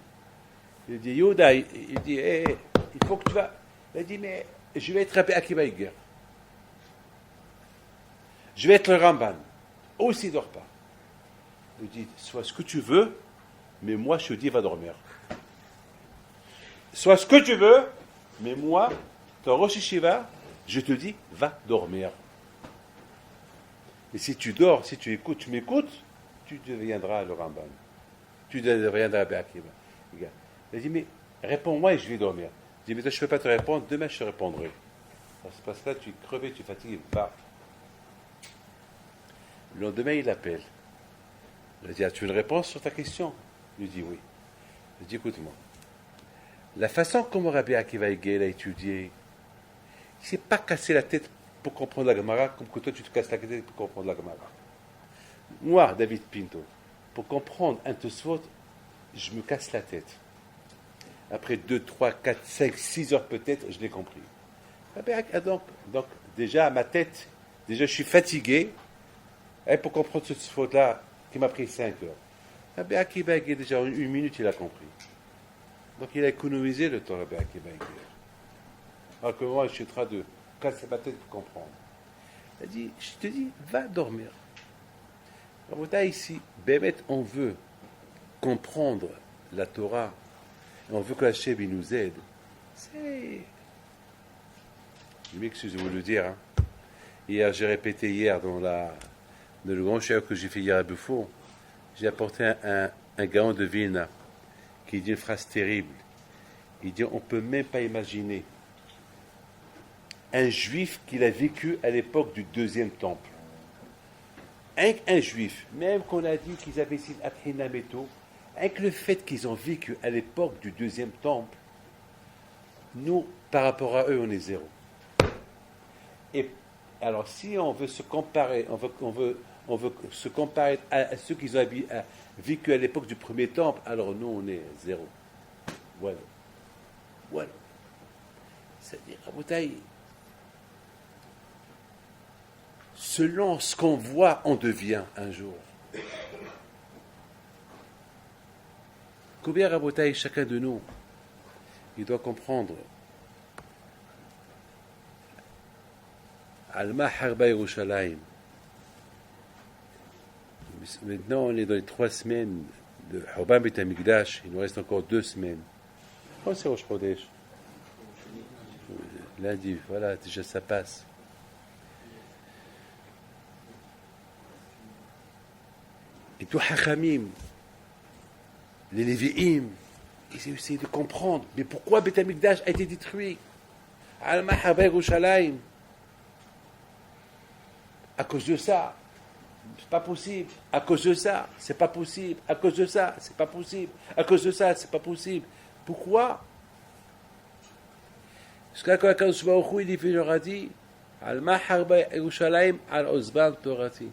[SPEAKER 2] Il dit Yehuda, il dit il faut que tu vas. Il dit mais je vais être Rabbi Akiva Eiger. Je vais être le Ramban. Aussi, dors pas. Il dit sois ce que tu veux, mais moi je te dis va dormir. Sois ce que tu veux, mais moi, ton Rosh Yeshiva, je te dis va dormir. Et si tu dors, si tu écoutes, tu m'écoutes, tu deviendras le Ramban. Tu deviendras Rabbi Akiva. Il dit mais réponds-moi et je vais dormir. Il dit mais toi, je ne peux pas te répondre, demain je te répondrai. Parce que là tu es crevé, tu es fatigué, va. Le lendemain, il l'appelle. Il dit, as-tu une réponse sur ta question? Il lui dit oui. Il dit, écoute-moi. La façon comme Rabbi Akiva Eiger a étudié, il ne s'est pas cassé la tête pour comprendre la Gemara, comme que toi tu te casses la tête pour comprendre la Gemara. Moi, David Pinto, pour comprendre un Tosfot, je me casse la tête. Après 2, 3, 4, 5, 6 heures peut-être, je l'ai compris. Donc, déjà, à ma tête, déjà, je suis fatigué. Et pour comprendre cette faute-là, qui m'a pris 5 heures. Rabbi Akiva Eiger, déjà en 1 minute, il a compris. Donc il a économisé le temps, Rabbi Akiva Eiger. Alors que moi, je suis en train de casser ma tête pour comprendre. Il a dit, je te dis, va dormir. Alors ici, Bémet, on veut comprendre la Torah, et on veut que Hachem il nous aide. C'est... Je m'excuse de vous le dire. Hein. Hier, j'ai répété dans le grand chef que j'ai fait hier à Buffon, j'ai apporté un gaon de Vilna qui dit une phrase terrible. Il dit, on ne peut même pas imaginer un juif qu'il a vécu à l'époque du deuxième temple. Un juif, même qu'on a dit qu'ils avaient signé Athinameto, avec le fait qu'ils ont vécu à l'époque du deuxième temple, nous, par rapport à eux, on est zéro. Et alors, si on veut se comparer, on veut se comparer à ceux qui ont vécu à l'époque du premier temple, alors nous, on est zéro. Voilà. C'est-à-dire, Rabotai, selon ce qu'on voit, on devient un jour. Combien, Rabotai, chacun de nous, il doit comprendre Alma Harba Yerushalayim. Maintenant, on est dans les 3 semaines de Hurban Beit HaMikdash. Il nous reste encore 2 semaines. Quand c'est Rosh Chodesh? Lundi, voilà, déjà ça passe. Et tout Hachamim, les Lévi'im, ils essaient de comprendre. Mais pourquoi Beit HaMikdash a été détruit? Alma Harba Yerushalayim. À cause de ça. c'est pas possible. À cause de ça, c'est pas possible. À cause de ça, c'est pas possible. À cause de ça, c'est pas possible. Pourquoi? Parce que quand Akadosh Baruch Hu, il leur a dit, Al-ma harba Yerushalayim al-Ozban Torati.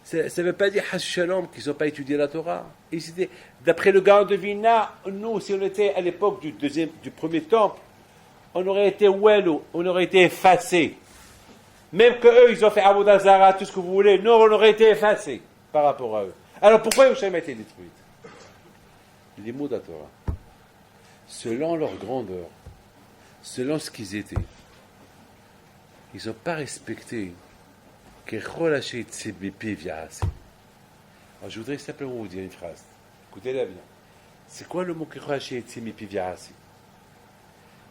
[SPEAKER 2] Ça ne veut pas dire Hash Shalom qu'ils n'ont pas étudié la Torah. D'après le Gaon de Vilna, nous, si on était à l'époque du premier temple, on aurait été ouelou, on aurait été effacés. Même que eux, ils ont fait Avodah Zara, tout ce que vous voulez, nous, on aurait été effacés par rapport à eux. Alors pourquoi Yerushalayim a été détruite? Les mots de la Torah. Selon leur grandeur, selon ce qu'ils étaient, ils n'ont pas respecté. Alors, je voudrais simplement vous dire une phrase. Écoutez-la bien. C'est quoi le mot Kechol Hashem Yitzmi Piviasi?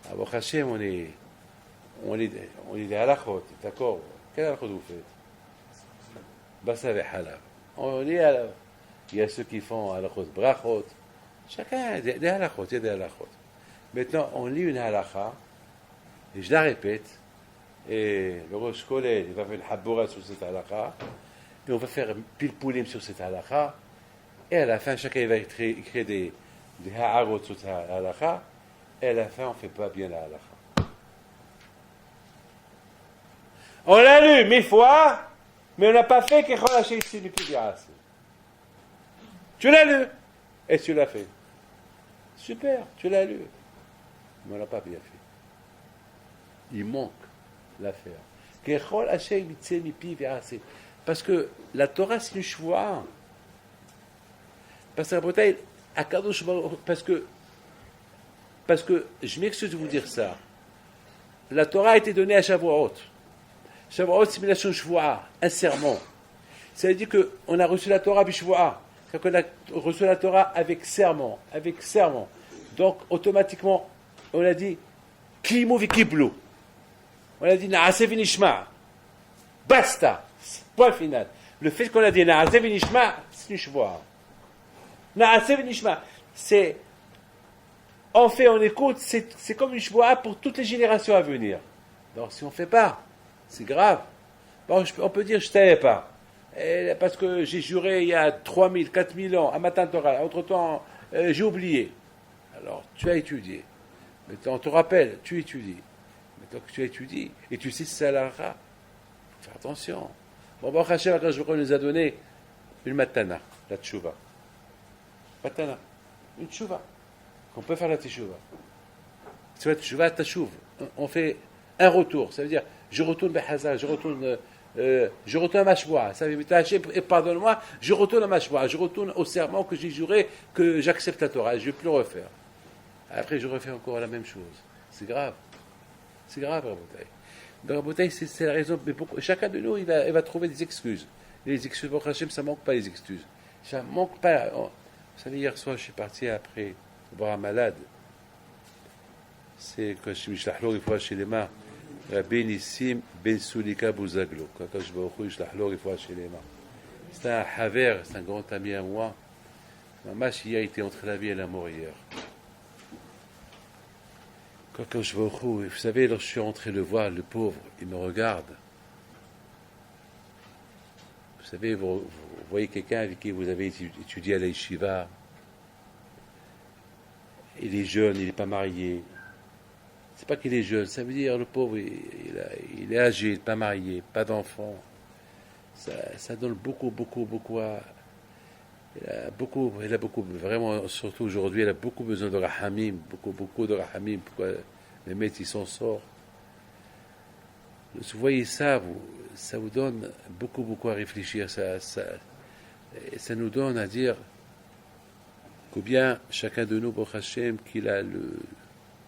[SPEAKER 2] Alors, Hashem, on est des halachot, d'accord? Quel halachot vous faites? Bassa ve halal. On est halal. Il y a ceux qui font halachot brachot. Chacun a des halachot, il y a des halachot. Maintenant, on lit une halacha, et je la répète, et le Rosh Kolel, il va faire une habora sur cette halakha, et on va faire pile poulim sur cette halakha, et à la fin, chacun va écrire des ha'arot sur cette halakha, et à la fin, on ne fait pas bien la halakha. On l'a lu 1000 fois, mais on n'a pas fait Kechol Hashem Yitzmi Piviasi. Tu l'as lu, et tu l'as fait. Super, tu l'as lu, mais on n'a pas bien fait. Il manque l'affaire. Kechol Hashem Yitzmi Piviasi. Parce que la Torah, c'est une choix. Parce que je m'excuse de vous dire ça. La Torah a été donnée à Shavuot. Shavuot, c'est une choix, un serment. Ça veut dire qu'on a reçu la Torah b'shvoa. C'est-à-dire qu'on a reçu la Torah avec serment. Avec serment. Donc, automatiquement, on a dit Kimu v'kiblu. On a dit Na'aseh v'nishma. Basta. Point final. Le fait qu'on a dit Na'aseh v'nishma, c'est une choix. Na'aseh v'nishma. C'est on fait, on écoute, c'est comme une choix pour toutes les générations à venir. Donc si on ne fait pas, c'est grave. Bon, on peut dire je ne savais pas. Parce que j'ai juré il y a 3000, 4000 ans à Matan Torah. Entre-temps, j'ai oublié. Alors, tu as étudié. Maintenant, on te rappelle, tu étudies. Maintenant que tu étudies, et tu sais si c'est la halakha, fais attention. Bon, Baruch Hashem, quand je nous a donné une matana, la tchouva. Matana, une tchouva. On peut faire la teshuva. C'est la teshuva, tashuv. On fait un retour. Ça veut dire, je retourne Behazal, je retourne à ma shvoa. Ça veut dire, et pardonne-moi, je retourne à ma shvoa. Je retourne au serment que j'ai juré que j'accepte la Torah. Je ne vais plus le refaire. Après, je refais encore la même chose. C'est grave. C'est grave, Rabotai. Donc, Rabotai, c'est la raison. Mais chacun de nous, il va trouver des excuses. Les excuses, pour Hachem, ça ne manque pas les excuses. Ça ne manque pas. Vous savez, hier soir, je suis parti après voir un malade. C'est quand je suis allé voir chez les mains. Rabbi Nissim Ben Sulika Bouzaglo. Quand je vais au Khouj, je fois chez les mains. C'est un haver, c'est un grand ami à moi. Ma mâche, il a été entre la vie et la mort hier. Quand je vais au Khouj, vous savez, lorsque je suis rentré le voir, le pauvre, il me regarde. Vous savez, vous voyez quelqu'un avec qui vous avez étudié à la yeshiva. Il est jeune, il n'est pas marié. C'est pas qu'il est jeune, ça veut dire le pauvre, il est âgé, il n'est pas marié, pas d'enfant. Ça donne beaucoup à. Il a beaucoup, vraiment, surtout aujourd'hui, il a beaucoup besoin de rahamim, beaucoup de rahamim, pourquoi les maîtres ils s'en sortent. Vous voyez ça vous donne beaucoup à réfléchir, ça nous donne à dire combien chacun de nous, Baruch Hashem,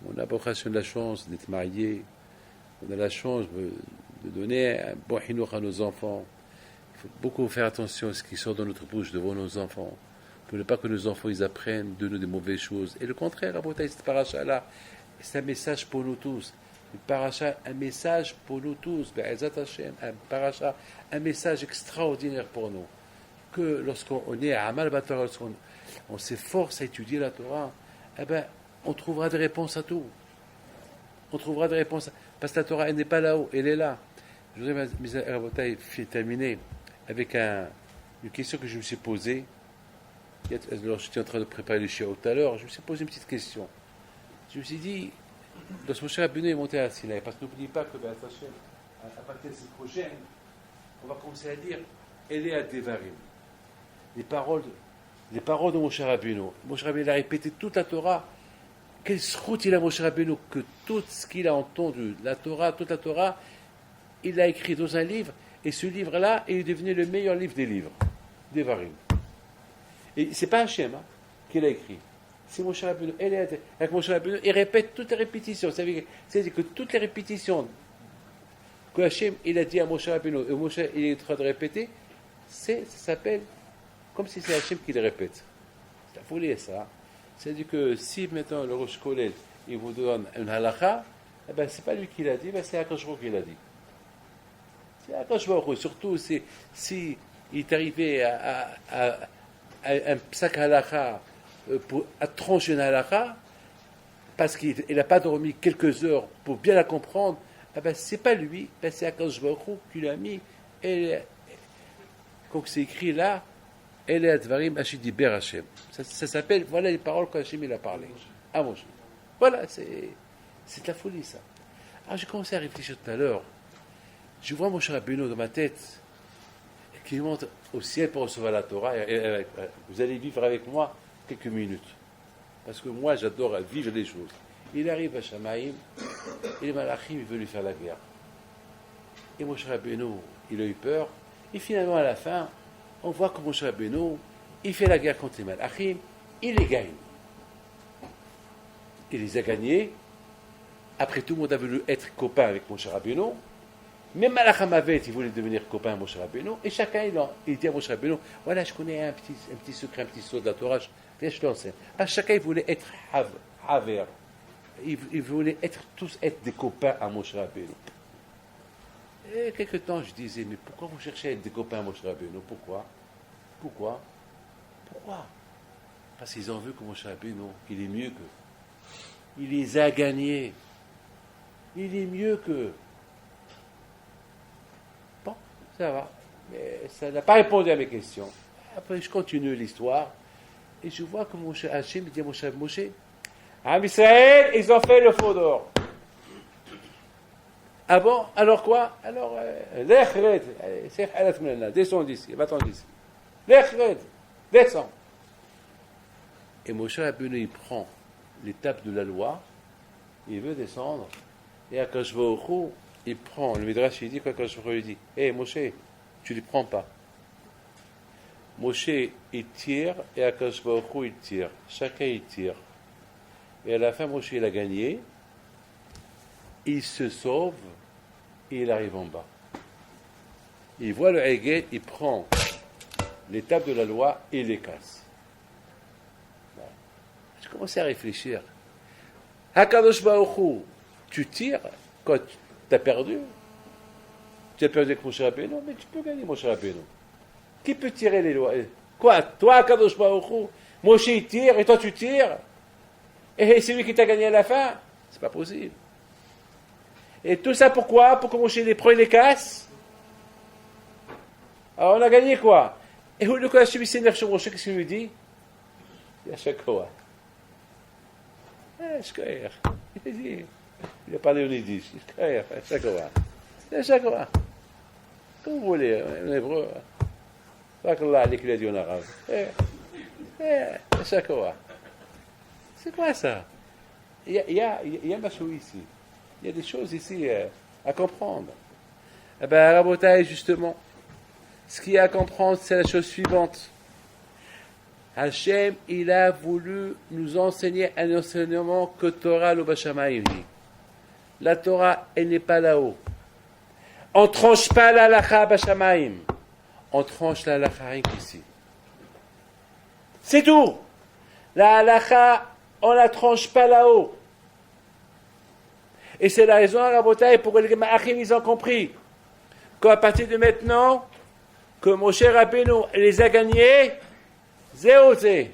[SPEAKER 2] on a Baruch Hashem la chance d'être marié, on a la chance de donner un bon hinouch à nos enfants. Il faut beaucoup faire attention à ce qui sort de notre bouche devant nos enfants, pour ne pas que nos enfants ils apprennent de nous des mauvaises choses. Et le contraire, cette paracha-là, c'est un message pour nous tous. Une paracha, un message pour nous tous, Be'ezat Hashem, un paracha, un message extraordinaire pour nous. Que lorsqu'on est à Amal Batorah, lorsqu'on s'efforce à étudier la Torah, eh ben, on trouvera des réponses à tout. On trouvera des réponses. Parce que la Torah, elle n'est pas là-haut, elle est là. Je voudrais, mes Rabotai, terminer avec une question que je me suis posée. Alors, j'étais en train de préparer le shiur tout à l'heure. Je me suis posé une petite question. Je me suis dit, lorsque Moshe Rabbeinu est monté à Sinaï, parce que n'oubliez pas que, à partir de cette prochaine, on va commencer à dire Ele Devarim. Les paroles de Moshe Rabbeinu. Moshe Rabbeinu a répété toute la Torah. Quelle route il a, Moshe Rabbeinu, que tout ce qu'il a entendu, toute la Torah, il l'a écrit dans un livre, et ce livre-là est devenu le meilleur livre des livres, Devarim. Et c'est pas Hachem qui l'a écrit. C'est Moshe Rabbeinu. Avec Moshe Rabbeinu, il répète toutes les répétitions. C'est-à-dire que toutes les répétitions que Hachem il a dit à Moshe Rabbeinu, et Moshe il est en train de répéter, ça s'appelle comme si c'est Hachem qui le répète. C'est la folie, ça. C'est-à-dire que si maintenant le Rosh Kolel il vous donne une halakha, eh ben, c'est pas lui qui l'a dit, c'est Akash Baruch qui l'a dit. C'est Akash Baruch. Surtout si il est arrivé à un psak halakha à trancher une halakha, parce qu'il n'a pas dormi quelques heures pour bien la comprendre, eh ben, c'est pas lui, c'est Akash Baruch qui l'a mis. Et comme c'est écrit là, Elle est Advarim Ashidi Ber Hashem. Ça s'appelle, voilà les paroles qu'Hachem il a parlé. À Moshe. Voilà, c'est de la folie ça. Alors j'ai commencé à réfléchir tout à l'heure. Je vois Moshe Rabbeinu dans ma tête qui monte au ciel pour recevoir la Torah. Vous allez vivre avec moi quelques minutes. Parce que moi j'adore vivre les choses. Il arrive à Shamaïm et les Malachim ils veulent lui faire la guerre. Et Moshe Rabbeinu, il a eu peur. Et finalement à la fin, on voit que Moshe Rabbeinu, il fait la guerre contre les Malachim, il les gagne. Il les a gagnés. Après, tout le monde a voulu être copain avec Moshe Rabbeinu. Même Malachim Avet, il voulait devenir copain avec Moshe Rabbeinu. Et chacun, il dit à Moshe Rabbeinu, voilà, je connais un petit secret, un petit saut de la Torah, viens, je l'enseigne. Chacun, il voulait être haver. Ils voulaient tous être des copains à Moshe Rabbeinu. Et quelque temps, je disais, mais pourquoi vous cherchez à être des copains à Moshe Rabbeinu? Pourquoi? Parce qu'ils ont vu que Moshe Rabbeinu, il est mieux qu'eux. Il les a gagnés. Il est mieux qu'eux. Bon, ça va. Mais ça n'a pas répondu à mes questions. Après, je continue l'histoire. Et je vois que Moshe Hachem dit à Moshe, Am Israël, ils ont fait le faux d'or. Ah bon? Alors quoi? Alors, Lech Red, descends d'ici, va-t'en d'ici. Lech Red, descends. Et Moshe Rabbeinu, il prend l'étape de la loi, il veut descendre, et Akash Baruch Hu, il prend, le Midrash, il dit quoi? Akash Baruch Hu, il dit, Moshe, tu ne les prends pas. Moshe, il tire, et Akash Baruch Hu, il tire. Chacun, il tire. Et à la fin, Moshe, il a gagné, il se sauve, et il arrive en bas. Il voit le Hegel, il prend l'étape de la loi, et il les casse. Je commençais à réfléchir. Hakadosh Baruch Hu, tu tires quand tu as perdu. Tu as perdu avec Moshe Rabbeinu, mais tu peux gagner Moshe Rabbeinu. Qui peut tirer les lois? Quoi? Toi, Hakadosh Baruch Hu, Moshe il tire et toi tu tires? Et c'est lui qui t'a gagné à la fin? C'est pas possible. Et tout ça pourquoi? Pour que Moshe les prenne et les casse? Alors on a gagné quoi? Et où le Kodesh il s'énerve sur Moshe, qu'est-ce qu'il lui dit? Yashakoa. Il a parlé en yiddish. Yashakoa. Comme vous voulez, en hébreu. Rakallah, qu'il a dit en arabe. Yashakoa. C'est quoi ça? Il y a ma chose ici. Il y a des choses ici à comprendre. Eh bien, Rabotai, justement, ce qu'il y a à comprendre, c'est la chose suivante. Hachem, il a voulu nous enseigner un enseignement que Torah lo bashamaim dit. La Torah, elle n'est pas là-haut. On ne tranche pas la halakha bashamaim. On tranche la halakha rien qu'ici. C'est tout. La halakha, on ne la tranche pas là-haut. Et c'est la raison, Rabotai, pour que les Ma'achim, ils ont compris qu'à partir de maintenant, que Moshe Rabbeinu les a gagnés, Zéozé.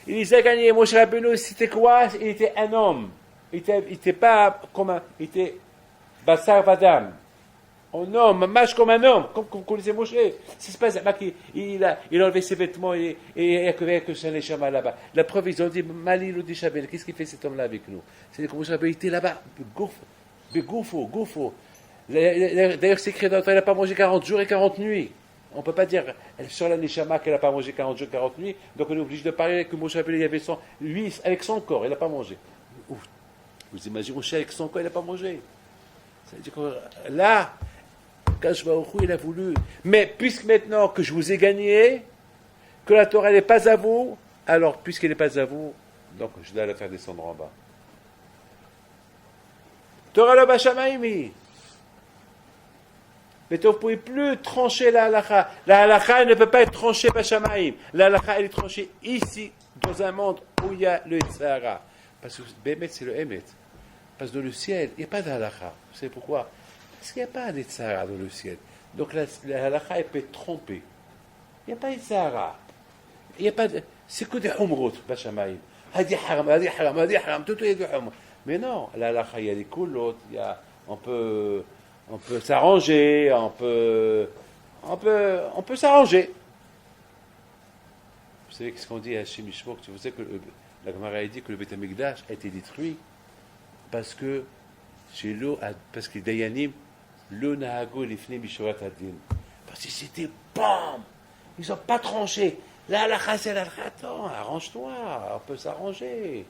[SPEAKER 2] Il les a gagnés. Moshe Rabbeinu, c'était quoi? Il était un homme. Il n'était pas comme il était Bassar Vadam. En homme, mâche comme un homme, comme vous connaissez Moshe. C'est pas Zama il a enlevé ses vêtements et il n'y a que Shan Neshama là-bas. La preuve, ils ont dit, Malil ou Dishabel, qu'est-ce qu'il fait cet homme-là avec nous? C'est que Moshe Rabbeinu était là-bas, Goufo. D'ailleurs, c'est écrit dans le Torah, il n'a pas mangé 40 jours et 40 nuits. On ne peut pas dire sur la Neshama qu'elle n'a pas mangé 40 jours et 40 nuits, donc on est obligé de parler que Moshe Rabbeinu, il avait lui, avec son corps, il n'a pas mangé. Ouf. Vous imaginez Moshe avec son corps, il n'a pas mangé. Ça veut dire que là, Kadosh Baruch Hu, il a voulu. Mais puisque maintenant que je vous ai gagné, que la Torah n'est pas à vous, alors puisqu'elle n'est pas à vous, donc je dois la faire descendre en bas. Torah lo bashamaimi. Mais vous ne pouvez plus trancher la halakha. La halakha, elle ne peut pas être tranchée bashamaim. La halakha, elle est tranchée ici, dans un monde où il y a le Sahara. Parce que Bémet, c'est le Emet. Parce que dans le ciel, il n'y a pas de halakha. Vous savez pourquoi? Parce qu'il n'y a pas d'Etzara dans le ciel. Donc la halakha, elle peut être trompée. Il n'y a pas d'Etzara. Il n'y a pas de... C'est que des humrot, bashamaim. Hadi haram, tout est du humr. Mais non, la halakha, il y a des coulottes, on peut s'arranger, on peut s'arranger. Vous savez ce qu'on dit à Shemishmok? Vous savez que la Gemara a dit que le Beth Amikdash a été détruit parce que parce que les Dayanim, le Nahago, les Fnei Mishorat Adin. Parce que c'était BAM! Ils n'ont pas tranché. La halakha, c'est la halakha. Attends, arrange-toi, on peut s'arranger.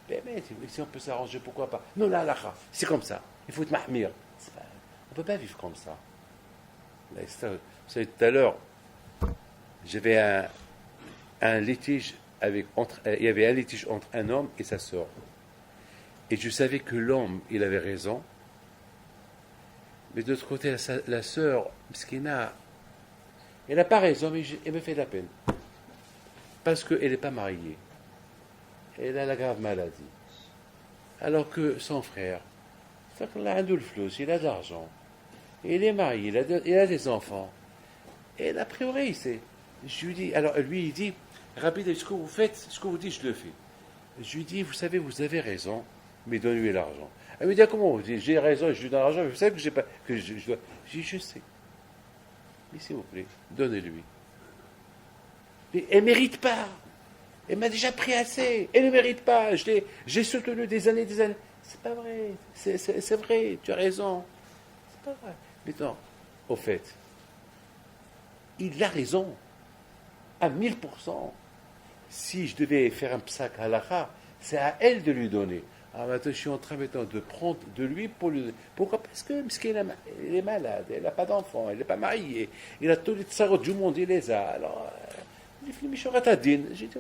[SPEAKER 2] Mais si on peut s'arranger, pourquoi pas? Non, la halakha, c'est comme ça. Il faut être mahmir. On ne peut pas vivre comme ça. Vous savez, tout à l'heure, j'avais un litige il y avait un litige entre un homme et sa sœur. Et je savais que l'homme, il avait raison. Mais de l'autre côté, la sœur, Mskina, elle n'a pas raison, mais elle me fait de la peine. Parce qu'elle n'est pas mariée. Elle a la grave maladie. Alors que son frère, il a de l'argent. Il est marié, il a des enfants. Et a priori, je lui dis, alors lui, il dit, Rabbi, ce que vous faites, ce que vous dites, je le fais. Je lui dis, vous savez, vous avez raison, mais donnez-lui l'argent. Elle me dit, comment vous dites, j'ai raison, je lui donne l'argent, vous savez que j'ai pas, que je dois. Je dis, je sais. Mais s'il vous plaît, donnez-lui. Mais elle ne mérite pas. Elle m'a déjà pris assez. Elle ne mérite pas. J'ai soutenu des années. C'est pas vrai. C'est vrai, tu as raison. C'est pas vrai. Mais non, au fait, il a raison. À 1000%. Si je devais faire un psak halakha, c'est à elle de lui donner. Alors maintenant, je suis en train maintenant de prendre de lui pour lui. Pourquoi? Parce que elle est malade, elle n'a pas d'enfant, elle n'est pas mariée, il a tous les tsarot du monde, il les a. Alors, il fait Mishorat Adin. J'ai dit,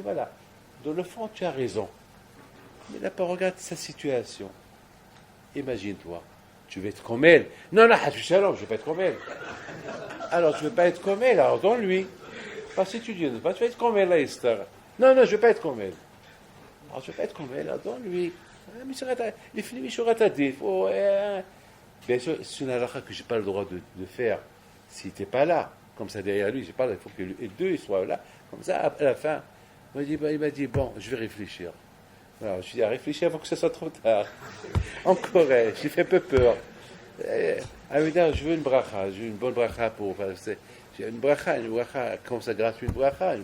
[SPEAKER 2] voilà. Dans le fond, tu as raison. Mais là, regarde sa situation. Imagine-toi, tu veux être comme elle. Non, Shalom, je ne veux pas être comme elle. Alors, tu ne veux pas être comme elle, alors donne-lui. Parce que si tu dis, tu vas être comme elle, là, Esther. Non, je ne veux pas être comme elle. Alors, je ne veux pas être comme elle, alors donne-lui. Il finit Mishorat Adin. Bien sûr, c'est une halakha que je n'ai pas le droit de faire si tu n'es pas là. Comme ça, derrière lui, il faut que les deux soient là. Comme ça, à la fin, il m'a dit, bon, je vais réfléchir. Alors, je lui ai dit, réfléchir avant que ce soit trop tard. Encore, j'ai fait un peu peur. Je veux une bracha, j'ai une bonne bracha pour... J'ai une bracha, comme ça, gratuit, une bracha.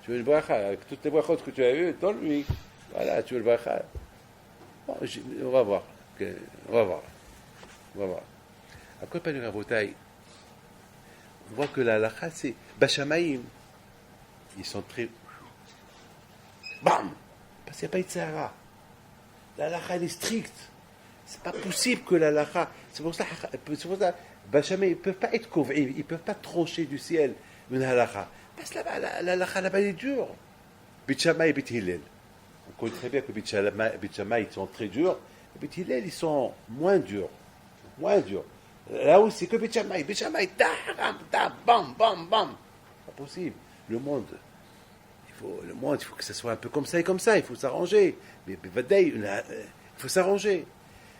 [SPEAKER 2] Tu veux une bracha, avec toutes les brachot que tu as eues, donne-lui. Voilà, tu veux le bracha. Bon, on va voir. On va voir. À quoi pas de rabotaille? On voit que la halakha, c'est Bashamaïm. Ils sont très... Bam! Parce qu'il n'y a pas de Sahara. La halakha, elle est stricte. C'est pas possible que la halakha... C'est pour ça Bashamaïm, ils ne peuvent pas être couverts, ils ne peuvent pas trancher du ciel une halakha. Parce que la halakha, là-bas, elle est dure. Beth Shammai et Beth Hillel. On connaît très bien que Beth Shammai, ils sont très durs. Et Beth Hillel, ils sont moins durs. Là où c'est que Beth Shammai, bam. Pas possible. Le monde, il faut que ça soit un peu comme ça et comme ça. Il faut s'arranger. Mais il faut s'arranger.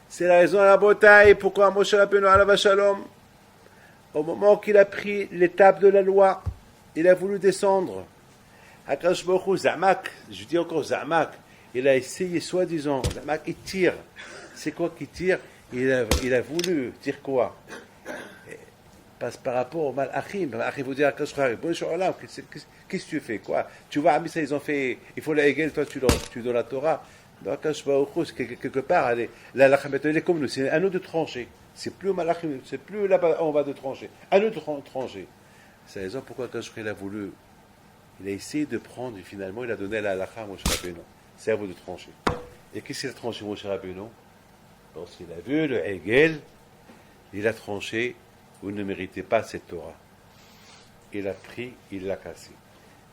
[SPEAKER 2] C'est la raison à la bataille pourquoi Moshe Rabbeinu alav shalom, au moment qu'il a pris l'étape de la loi, il a voulu descendre. Hakadosh Baruch Hu, Zamak, il a essayé soi-disant, Zamak, il tire. C'est quoi qu'il tire? il a voulu dire quoi? Parce par rapport au Malachim, il faut dire à Akash Baruch Hu, qu'est-ce que tu fais, quoi? Tu vois, Amissa, ils ont fait, il faut la Hegel, toi tu donnes la Torah. Donc Akash Baruch Hu, quelque part, la maintenant, il est comme nous, c'est à nous de trancher. C'est plus au Malachim, c'est plus là-bas en bas de trancher. À nous de trancher. C'est la raison pourquoi Akash Baruch Hu, il a voulu, il a essayé de prendre, et finalement, il a donné la halakha à Moshe Rabbeinu. C'est à vous de trancher. Et qu'est-ce qu'il a tranché, Moshe Rabbeinu? Lorsqu'il a vu le Hegel, il a tranché. Vous ne méritez pas cette Torah. Il a pris, il l'a cassé.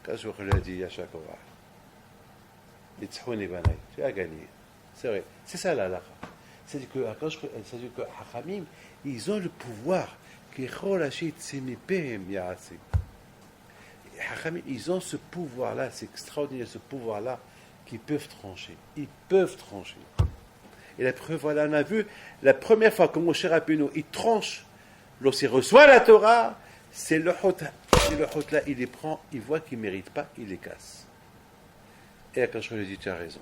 [SPEAKER 2] Quand je lui ai dit, Yashakova, tu as gagné. C'est vrai. C'est ça la halakha. C'est-à-dire que Hachamim, ils ont le pouvoir. Hachamim, ils ont ce pouvoir-là, c'est extraordinaire, ce pouvoir-là, qu'ils peuvent trancher. Ils peuvent trancher. Et la preuve, voilà, on a vu, la première fois que Moshe Rabbeinu, il tranche, lorsqu'il reçoit la Torah, c'est le hot là, il les prend, il voit qu'il ne mérite pas, il les casse. Et quand je lui dis, tu as raison.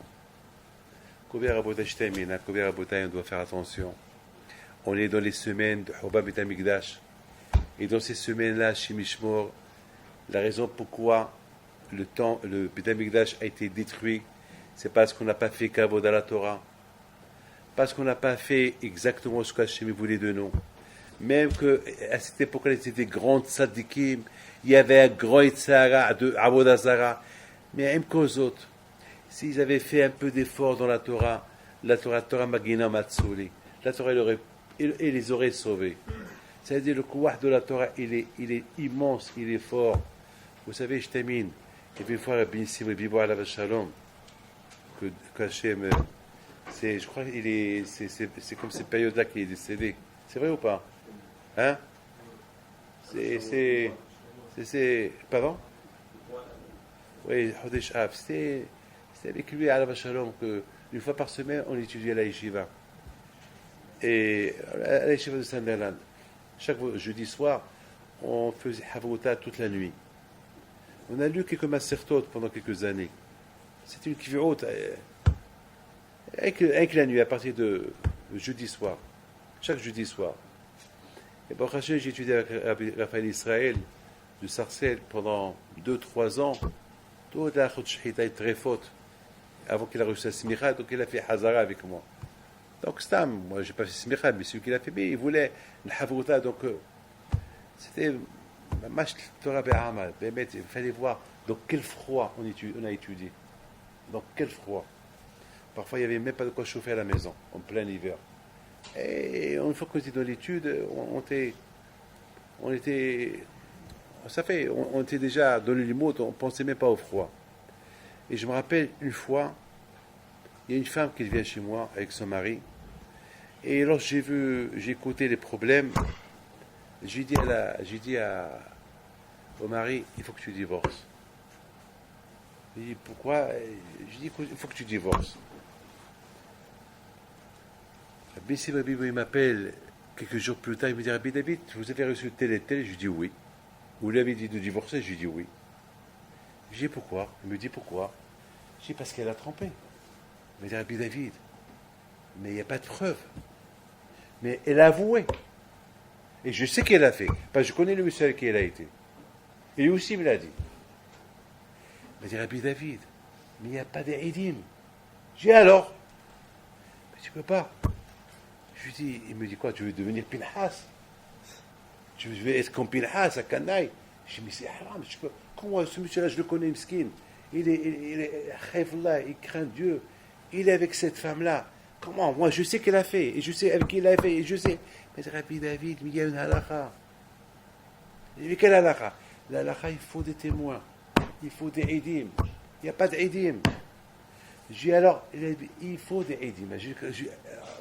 [SPEAKER 2] Koubir Rabotai, on doit faire attention. On est dans les semaines de Hobab et Amigdash. Et dans ces semaines-là, chez Mishmor, la raison pourquoi le Beit Amigdash a été détruit, c'est parce qu'on n'a pas fait Kavod à la Torah. Parce qu'on n'a pas fait exactement ce qu'Hachem voulait de nous. Même qu'à cette époque-là, c'était des grands tzadikim, il y avait un grand Yitzhara de Avodah Zara, mais même qu'aux autres, s'ils avaient fait un peu d'effort dans la Torah Magina Matsuli, la Torah il les aurait sauvés. C'est-à-dire le kouah de la Torah, il est immense, il est fort. Vous savez, je termine. Il y avait une fois Rabbi Nissim Bibo Alav Shalom, que Hachem, je crois que c'est comme cette période-là qu'il est décédé. C'est vrai ou pas? Hein? Pardon? Oui, Hodesh Av. C'était avec lui à la Shalom qu'une fois par semaine, on étudiait la yeshiva. Et à la yeshiva de Sunderland. Chaque jeudi soir, on faisait Havruta toute la nuit. On a lu quelques masertot pendant quelques années. C'était une kivot avec la nuit, à partir de jeudi soir. Chaque jeudi soir. Et Baruch Hashem, j'ai étudié avec Raphaël Israël de Sarcelles pendant 2-3 ans. Toute la Chotshita est très faute. Avant qu'il a reçu sa smicha, donc il a fait Hazara avec moi. Donc Stam, moi j'ai pas fait smicha, mais celui qui l'a fait, mais il voulait le Havruta, donc c'était Mash Torah Be'amal. Il fallait voir dans quel froid on a étudié. Dans quel froid. Parfois il n'y avait même pas de quoi chauffer à la maison, en plein hiver. Et une fois qu'on était dans l'étude, on était déjà dans le limite, on ne pensait même pas au froid. Et je me rappelle une fois, il y a une femme qui vient chez moi avec son mari, et lorsque j'ai écouté les problèmes, j'ai dit au mari, il faut que tu divorces. Il dit, pourquoi? Je dis, il faut que tu divorces. Rabbi Babibo, il m'appelle quelques jours plus tard, il me dit, Rabbi David, vous avez reçu tel et tel? Je lui dis oui. Vous lui avez dit de divorcer? Je lui dis oui. Je lui dis pourquoi? Il me dit pourquoi? Je dis parce qu'elle a trompé. Il me dit, Rabbi David, mais il n'y a pas de preuve. Mais elle a avoué. Et je sais qu'elle a fait, parce que je connais le monsieur avec qui elle a été. Et lui aussi me l'a dit. Il m'a dit, Rabbi David, mais il n'y a pas d'Eidim. J'ai dit alors? Mais tu peux pas. Je lui dis, il me dit quoi, tu veux devenir Pinhas? Tu veux être comme Pinhas à Kanaï? Je dis, mais c'est haram. Comment ce monsieur-là, je le connais, Mskin. Il est il craint Dieu. Il est avec cette femme-là. Comment? Moi, je sais qu'elle a fait. Et je sais avec qui elle a fait. Et je sais. Mais Rabbi David, mais il y a une halakha. Mais quelle halakha? La halakha, il faut des témoins. Il faut des eidim. Il n'y a pas d'eidim. J'ai dit alors, il faut des eidim.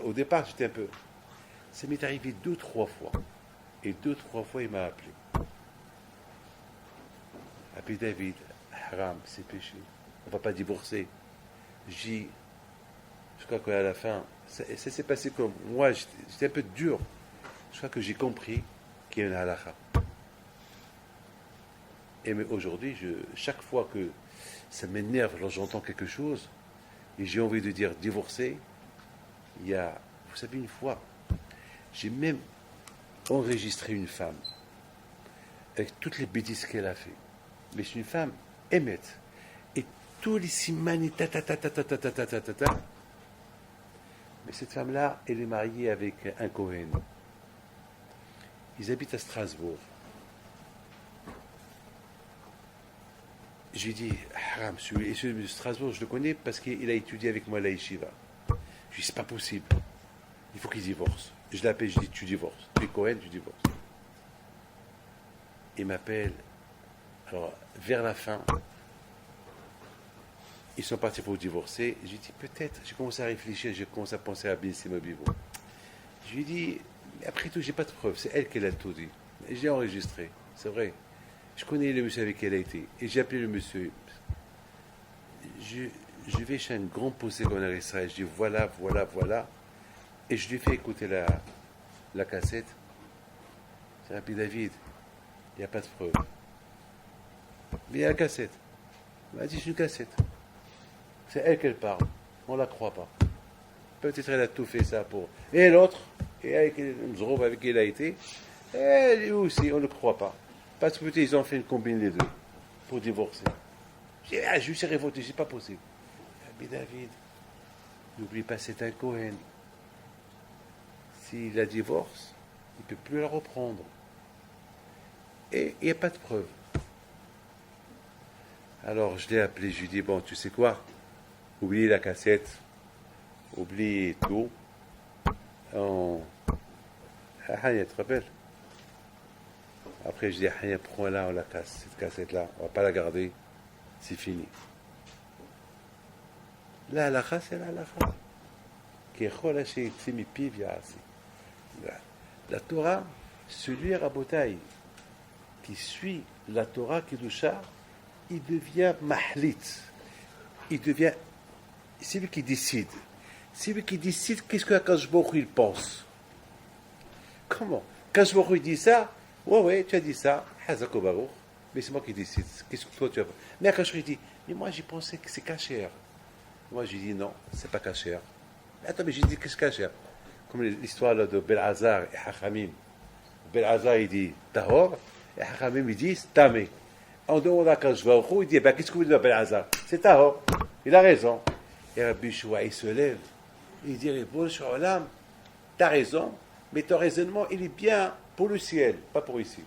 [SPEAKER 2] Au départ, j'étais un peu. Ça m'est arrivé 2-3 fois. Et 2-3 fois, il m'a appelé. Rabbi David, haram, c'est péché. On ne va pas divorcer. Je crois qu'à la fin, ça s'est passé comme moi, j'étais un peu dur. Je crois que j'ai compris qu'il y a une halakha. Et mais aujourd'hui, chaque fois que ça m'énerve lorsque j'entends quelque chose, et j'ai envie de dire divorcer, il y a, vous savez, une fois, J'ai même enregistré une femme avec toutes les bêtises qu'elle a fait. Mais c'est une femme émette. Et tous les simani, ta ta ta ta ta ta ta ta ta ta ta. Mais cette femme-là, elle est mariée avec un Cohen. Ils habitent à Strasbourg. J'ai dit, Haram, celui de Strasbourg, je le connais parce qu'il a étudié avec moi à la yeshiva. Je lui ai dit, c'est pas possible. Il faut qu'il divorce. Je l'appelle, je dis, tu divorces. Tu es Cohen, tu divorces. Il m'appelle. Alors, vers la fin, ils sont partis pour divorcer. J'ai dit, peut-être, j'ai commencé à réfléchir, j'ai commencé à penser à Binsima Bibo. Je lui ai dit, après tout, j'ai pas de preuves, c'est elle qui l'a tout dit. J'ai enregistré, c'est vrai. Je connais le monsieur avec qui elle a été. Et j'ai appelé le monsieur. Je vais chez un grand possé qu'on a Israël. Je dis, voilà. Et je lui fais écouter la cassette. J'ai appelé David, il n'y a pas de preuve. Mais il y a la cassette. Il m'a dit, c'est une cassette. C'est elle qu'elle parle. On ne la croit pas. Peut-être elle a tout fait ça pour. Et l'autre, et avec qui elle a été, elle aussi, on ne croit pas. Parce que peut-être ils ont fait une combine les deux pour divorcer. J'ai dit, je suis révolté, c'est pas possible. Mais David, n'oublie pas, c'est un Cohen. S'il la divorce, il ne peut plus la reprendre. Et il n'y a pas de preuve. Alors je l'ai appelé, je lui ai dit, bon, tu sais quoi? Oublie la cassette, oublie tout. Hania, tu te rappelles? Après, je dis, Hania, prends-la, on la casse, cette cassette-là, on ne va pas la garder, c'est fini. La halakha, c'est la halakha. La Torah, celui Rabotai qui suit la Torah Kedusha, il devient mahlit. Il devient. C'est lui qui décide. C'est lui qui décide qu'est-ce que Akadosh Baruch Hu il pense. Comment? Akadosh Baruch Hu il dit ça, ouais, tu as dit ça, Hazako Baruch, mais c'est moi qui décide. Qu'est-ce que toi tu as fait? Mais Akadosh Baruch Hu dit, mais moi j'ai pensé que c'est kasher. Moi j'ai dit non, c'est pas kasher. Attends, mais j'ai dit que c'est kasher. Comme l'histoire là, de Belazar et Hachamim. Belazar il dit tahor, et Hachamim il dit tamé. On demande à Akadosh Baruch Hu, il dit, qu'est-ce que vous dites de Belazar? C'est tahor. Il a raison. Et Rabbi Shua, il se lève. Il dit, bon, Shalom, t'as raison, mais ton raisonnement, il est bien pour le ciel, pas pour ici.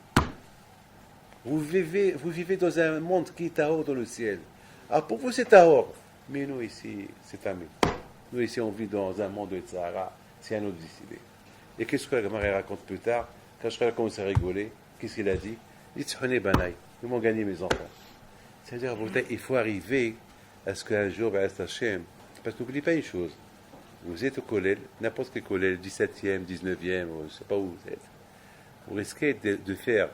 [SPEAKER 2] Vous vivez dans un monde qui est tahor dans le ciel. Ah, pour vous, c'est tahor. Mais nous, ici, c'est tamé. Nous, ici, on vit dans un monde de Sahara. C'est à nous de décider. Et qu'est-ce que la Gemara raconte plus tard? Quand je a commencé à rigoler, qu'est-ce qu'il a dit? Il dit, ils m'ont gagné mes enfants. C'est-à-dire, il faut arriver à ce qu'un jour, Hashem, parce que n'oubliez pas une chose, vous êtes au collège, n'importe quel collège, 17e, 19e, je ne sais pas où vous êtes, vous risquez de faire,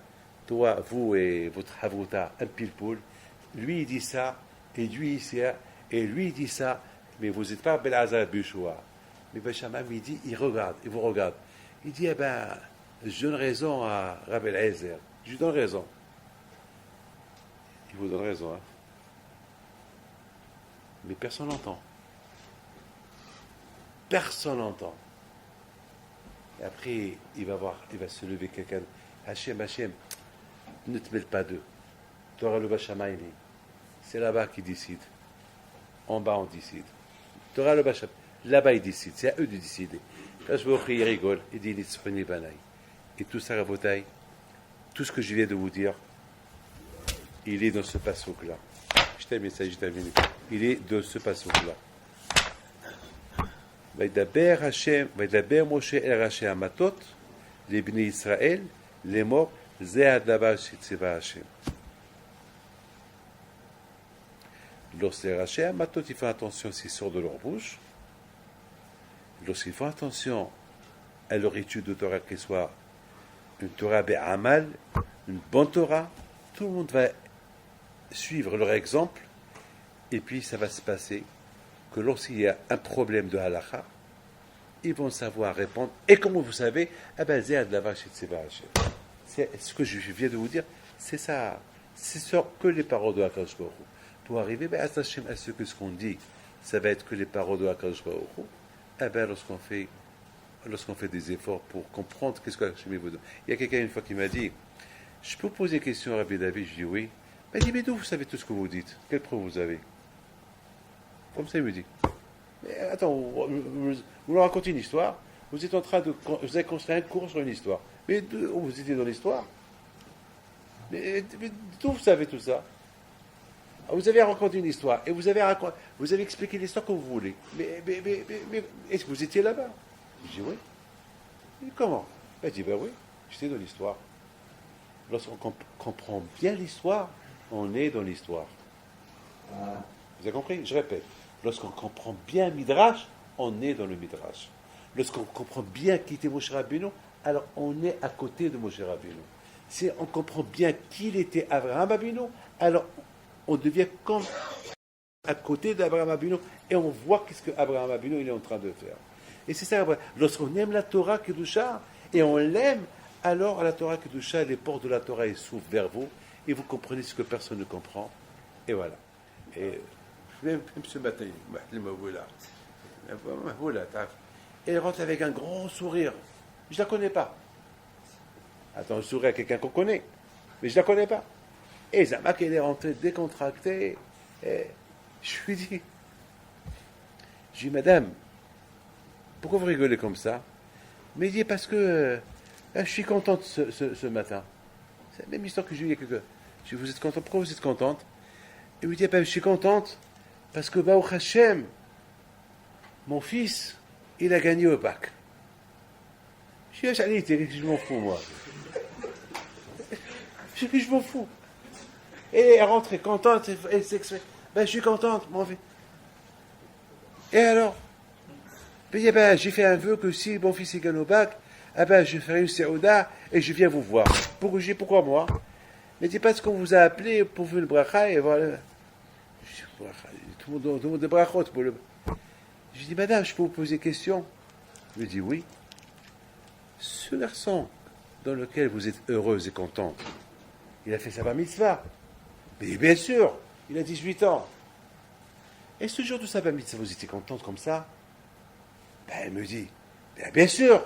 [SPEAKER 2] toi, vous et votre Havruta, un pile-poule, lui il dit ça, et lui il dit ça, mais vous n'êtes pas Belazar Bishua. Mais Bachamam, il dit, il vous regarde. Il dit, je donne raison à Rabbi Eliezer, je lui donne raison. Il vous donne raison, hein. Mais personne n'entend. Personne n'entend. Et après, il va se lever quelqu'un. Hachem, ne te mêle pas d'eux. Tu auras le Bachamay. C'est là-bas qui décide. En bas, on décide. Tu auras le Bachamay. Là-bas, ils décident. C'est à eux de décider. Quand je vois qu'il rigole, il dit Nitzchoni Banaï. Et tout ça, Rabotai, tout ce que je viens de vous dire, il est dans ce passouk-là. Je termine ça, il est dans ce passouk-là. וידבר משה אל ראשי המטות לבני ישראל לאמור זה הדבר שציווה השם. Lorsque les rachis amatot, ils font attention s'ils sortent de leur bouche, lorsqu'ils font attention à leur étude de Torah, qu'elle soit une Torah be'amal, une bonne Torah, tout le monde va suivre leur exemple, et puis ça va se passer que lorsqu'il y a un problème de halakha, ils vont savoir répondre. Et comme vous savez, c'est ce que je viens de vous dire, c'est ça. C'est sûr que les paroles de Akadosh Baruch Hu. Pour arriver à ce qu'on dit, ça va être que les paroles de Akadosh Baruch Hu. Lorsqu'on fait lorsqu'on fait des efforts pour comprendre qu'est-ce que Hachem vous donne. Il y a quelqu'un une fois qui m'a dit, je peux poser une question à Rabbi David? Je dis oui. Il m'a dit, mais d'où vous savez tout ce que vous dites? Quelle preuve vous avez? Comme ça, il me dit. Mais attends, vous leur racontez une histoire, vous êtes en train de... Vous avez construit un cours sur une histoire. Mais vous étiez dans l'histoire? Mais d'où vous savez tout ça? Vous avez raconté une histoire et vous avez expliqué l'histoire que vous voulez. Mais est-ce que vous étiez là-bas? Je dis oui. Et comment? Elle dit ben oui, j'étais dans l'histoire. Lorsqu'on comprend bien l'histoire, on est dans l'histoire. Vous avez compris? Je répète. Lorsqu'on comprend bien Midrash, on est dans le Midrash. Lorsqu'on comprend bien qui était Moshe Rabbeinu, alors on est à côté de Moshe Rabbeinu. Si on comprend bien qui était Abraham Avinu, alors on devient comme à côté d'Abraham Avinu et on voit qu'est-ce que Abraham Avinu il est en train de faire. Et c'est ça, lorsqu'on aime la Torah Kedusha et on l'aime, alors à la Torah Kedusha, les portes de la Torah s'ouvrent vers vous et vous comprenez ce que personne ne comprend. Et voilà. Et même ce matin, elle rentre avec un grand sourire. Je ne la connais pas. Attends, je souris à quelqu'un qu'on connaît, mais je ne la connais pas. Et Zamak, elle est rentrée décontractée. Et je lui dis, madame, pourquoi vous rigolez comme ça? Mais il dit, parce que je suis contente ce matin. C'est la même histoire que j'ai eu il y a quelques... Je dis, vous êtes contente? Pourquoi vous êtes contente? Et il me dit, je suis contente parce que Baruch Hashem, mon fils, il a gagné au bac. Je dis, allez, je m'en fous, moi. Je dis, je m'en fous. Et elle est rentrée contente, elle s'exprime. Je suis contente, mon fils. Et alors? J'ai fait un vœu que si mon fils il gagne au bac, je ferai une séouda et je viens vous voir. Pourquoi moi? Mais dis pas ce qu'on vous a appelé pour faire le bracha et voilà. Tout le monde est brachot pour le. Je dis, madame, je peux vous poser une question? Je lui dis oui. Ce garçon dans lequel vous êtes heureuse et contente, il a fait sa bar mitzvah. Mais bien sûr, il a 18 ans. Et ce jour de sa bar mitzvah, vous étiez contente comme ça? Elle me dit, bien sûr.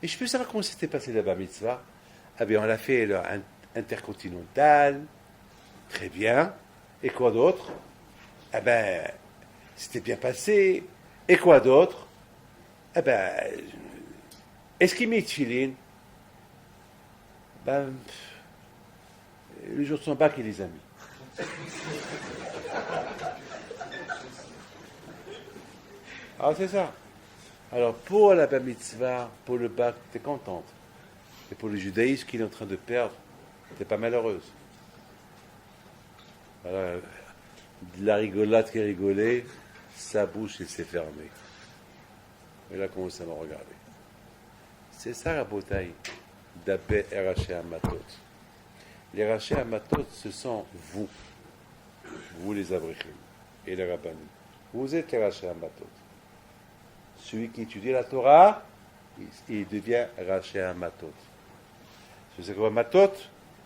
[SPEAKER 2] Et je peux savoir comment s'était passé la bar mitzvah? On l'a fait intercontinental, très bien. Et quoi d'autre? C'était bien passé. Et quoi d'autre? Est-ce qu'il met Tchilin? Le jour de son bac, il les a mis. Alors c'est ça. Alors pour la bar mitzvah, pour le bac, tu es contente. Et pour le judaïsme qu'il est en train de perdre, tu n'es pas malheureuse. Alors, de la rigolade qui rigolait, sa bouche elle s'est fermée. Et là, commence à me regarder. C'est ça la bataille d'Abé et Raché Amatot. Les Raché Amatot, ce sont vous les Abrichim et les Rabbanim. Vous êtes les Raché Amatot. Celui qui étudie la Torah, il devient Raché Amatot. C'est quoi Matot?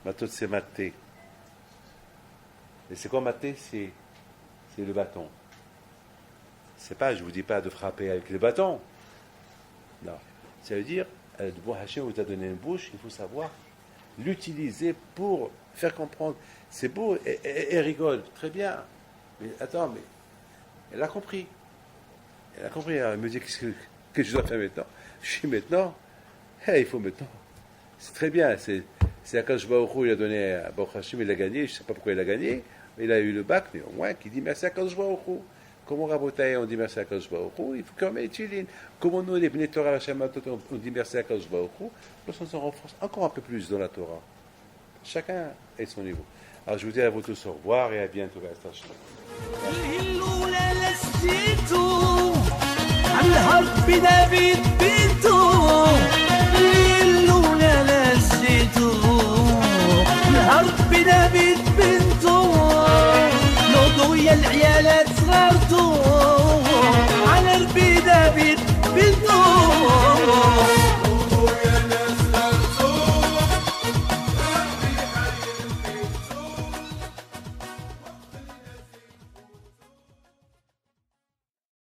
[SPEAKER 2] Matot, c'est maté. Et c'est quoi maté? C'est le bâton. C'est pas, je vous dis pas de frapper avec le bâton. Non. Ça veut dire, Hachem vous a donné une bouche, il faut savoir l'utiliser pour faire comprendre. C'est beau, elle rigole, très bien. Mais attends, mais elle a compris. Elle a compris. Elle me dit qu'est-ce que je dois faire maintenant? Je dis maintenant, il faut maintenant. C'est très bien. C'est Akadosh Baruch Hu, il a donné à Baruch Hashem, il a gagné. Je ne sais pas pourquoi il a gagné. Il a eu le bac, mais au moins, qui dit merci à Akadosh Baruch Hu. Comment Rabotaï, on dit merci à Akadosh Baruch Hu, il faut qu'on mette Tchilin. Comment nous, les Bnei Torah, on dit merci à Akadosh Baruch Hu, lorsqu'on se renforce encore un peu plus dans la Torah. Chacun est son niveau. Alors je vous dis à vous tous au revoir et à bientôt.
[SPEAKER 3] العيالات صغار